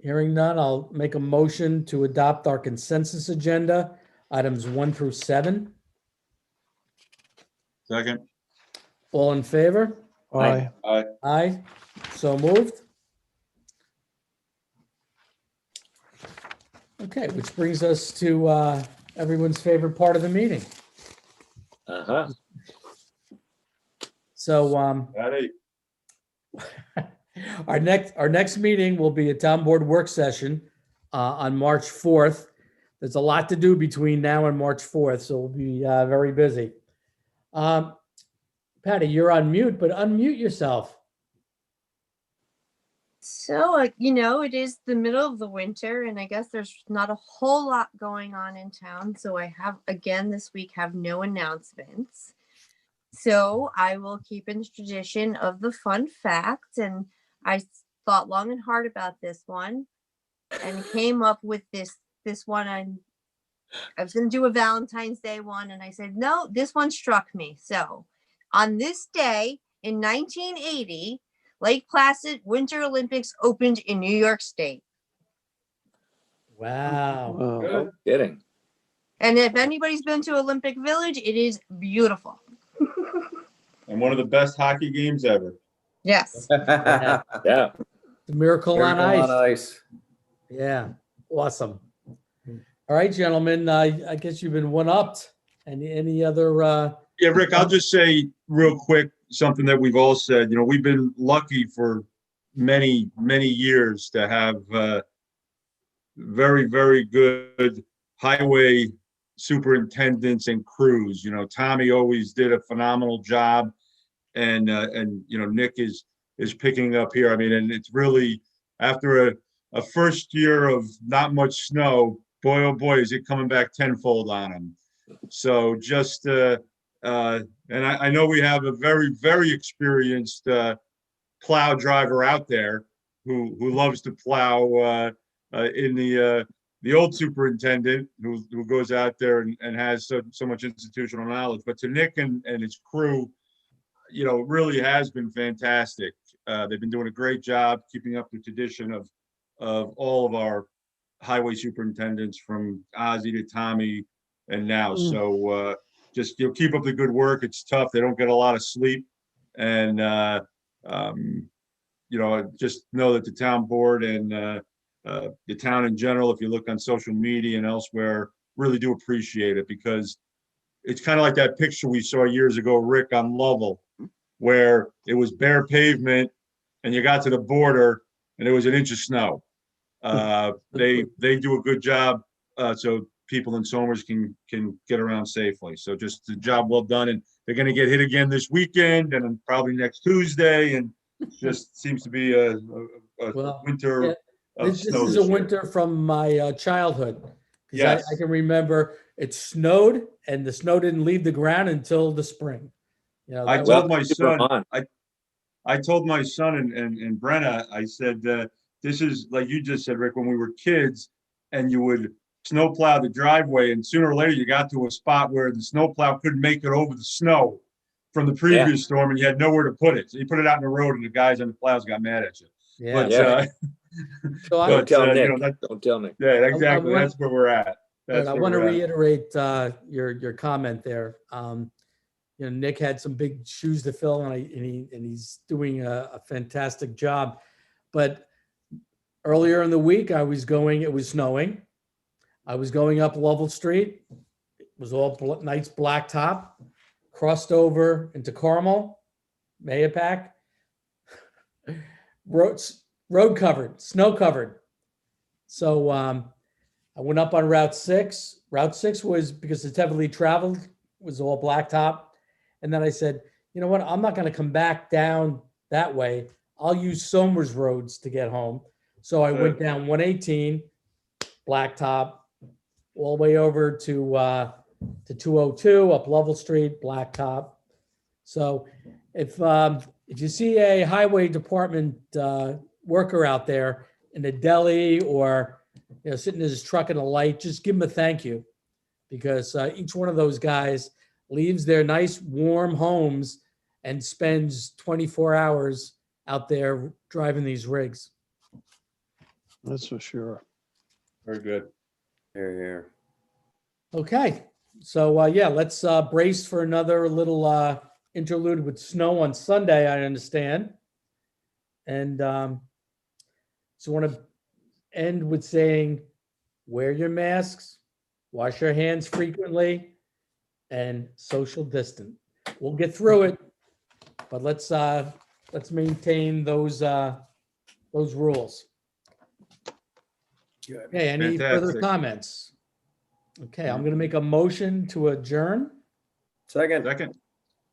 Hearing none, I'll make a motion to adopt our consensus agenda, items 1 through 7. Second. All in favor? Aye. Aye. Aye, so moved. Okay, which brings us to everyone's favorite part of the meeting. Uh-huh. So Patty. our next meeting will be a town board work session on March 4th. there's a lot to do between now and March 4th, so we'll be very busy. Patty, you're on mute, but unmute yourself. So, it is the middle of the winter, and I guess there's not a whole lot going on in town. So I have, again, this week have no announcements. So I will keep in the tradition of the fun fact. And I thought long and hard about this one and came up with this one. I was going to do a Valentine's Day one, and I said, no, this one struck me. So on this day in 1980, Lake Placid Winter Olympics opened in New York State. Wow. No kidding. And if anybody's been to Olympic Village, it is beautiful. And one of the best hockey games ever. Yes. Yeah. The Miracle on Ice. Ice. Yeah, awesome. All right, gentlemen, I guess you've been one-upped. Any other? Yeah, Rick, I'll just say real quick, something that we've all said, we've been lucky for many, many years to have very, very good highway superintendents and crews. Tommy always did a phenomenal job, and Nick is picking up here. I mean, and it's really after a first year of not much snow, boy, oh boy, is it coming back tenfold on him. So just, and I know we have a very, very experienced plow driver out there who loves to plow in the old superintendent who goes out there and has so much institutional knowledge. But to Nick and his crew, really has been fantastic. They've been doing a great job keeping up the tradition of all of our highway superintendents, from Ozzy to Tommy and now. So just keep up the good work. It's tough. They don't get a lot of sleep. And just know that the town board and the town in general, if you look on social media and elsewhere, really do appreciate it, because it's kind of like that picture we saw years ago, Rick, on Lovell, where it was bare pavement and you got to the border and there was an inch of snow. They do a good job so people in Somers can get around safely. So just a job well done. And they're going to get hit again this weekend and probably next Tuesday. And just seems to be a winter. Yeah. This is a winter from my childhood. Yes. I can remember it snowed and the snow didn't leave the ground until the spring. I told my son, I told my son and Brenna, I said, this is like you just said, Rick, when we were kids and you would snowplow the driveway, and sooner or later you got to a spot where the snowplow couldn't make it over the snow from the previous storm and you had nowhere to put it. So you put it out in the road and the guys on the plows got mad at you. Yeah. But, Don't tell Nick. Don't tell Nick. Yeah, exactly. That's where we're at. I want to reiterate your comment there. Nick had some big shoes to fill, and he's doing a fantastic job. But earlier in the week, it was snowing. I was going up Lovell Street. It was all nice blacktop, crossed over into Carmel, Mayapack. Road covered, snow covered. So I went up on Route 6. Route 6 was, because it's heavily traveled, was all blacktop. And then I said, you know what? I'm not going to come back down that way. I'll use Somers roads to get home. So I went down 118, blacktop, all the way over to 202 up Lovell Street, blacktop. So if you see a highway department worker out there in a deli or sitting in his truck in a light, just give him a thank you, because each one of those guys leaves their nice warm homes and spends 24 hours out there driving these rigs. That's for sure. Very good. Here. Okay, so let's brace for another little interlude with snow on Sunday, I understand. And so I want to end with saying, wear your masks, wash your hands frequently, and social distance. We'll get through it, but let's maintain those rules. Okay, any further comments? Okay, I'm gonna make a motion to adjourn. Second. Second.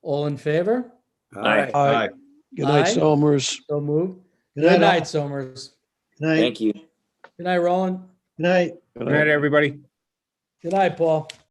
All in favor? Aye. Aye. Good night, Aye. Somers. So moved. Good Good night, all. night, Somers. Good night. Thank you. Good night, Roland. Good night. Good night, everybody. Good night, Paul.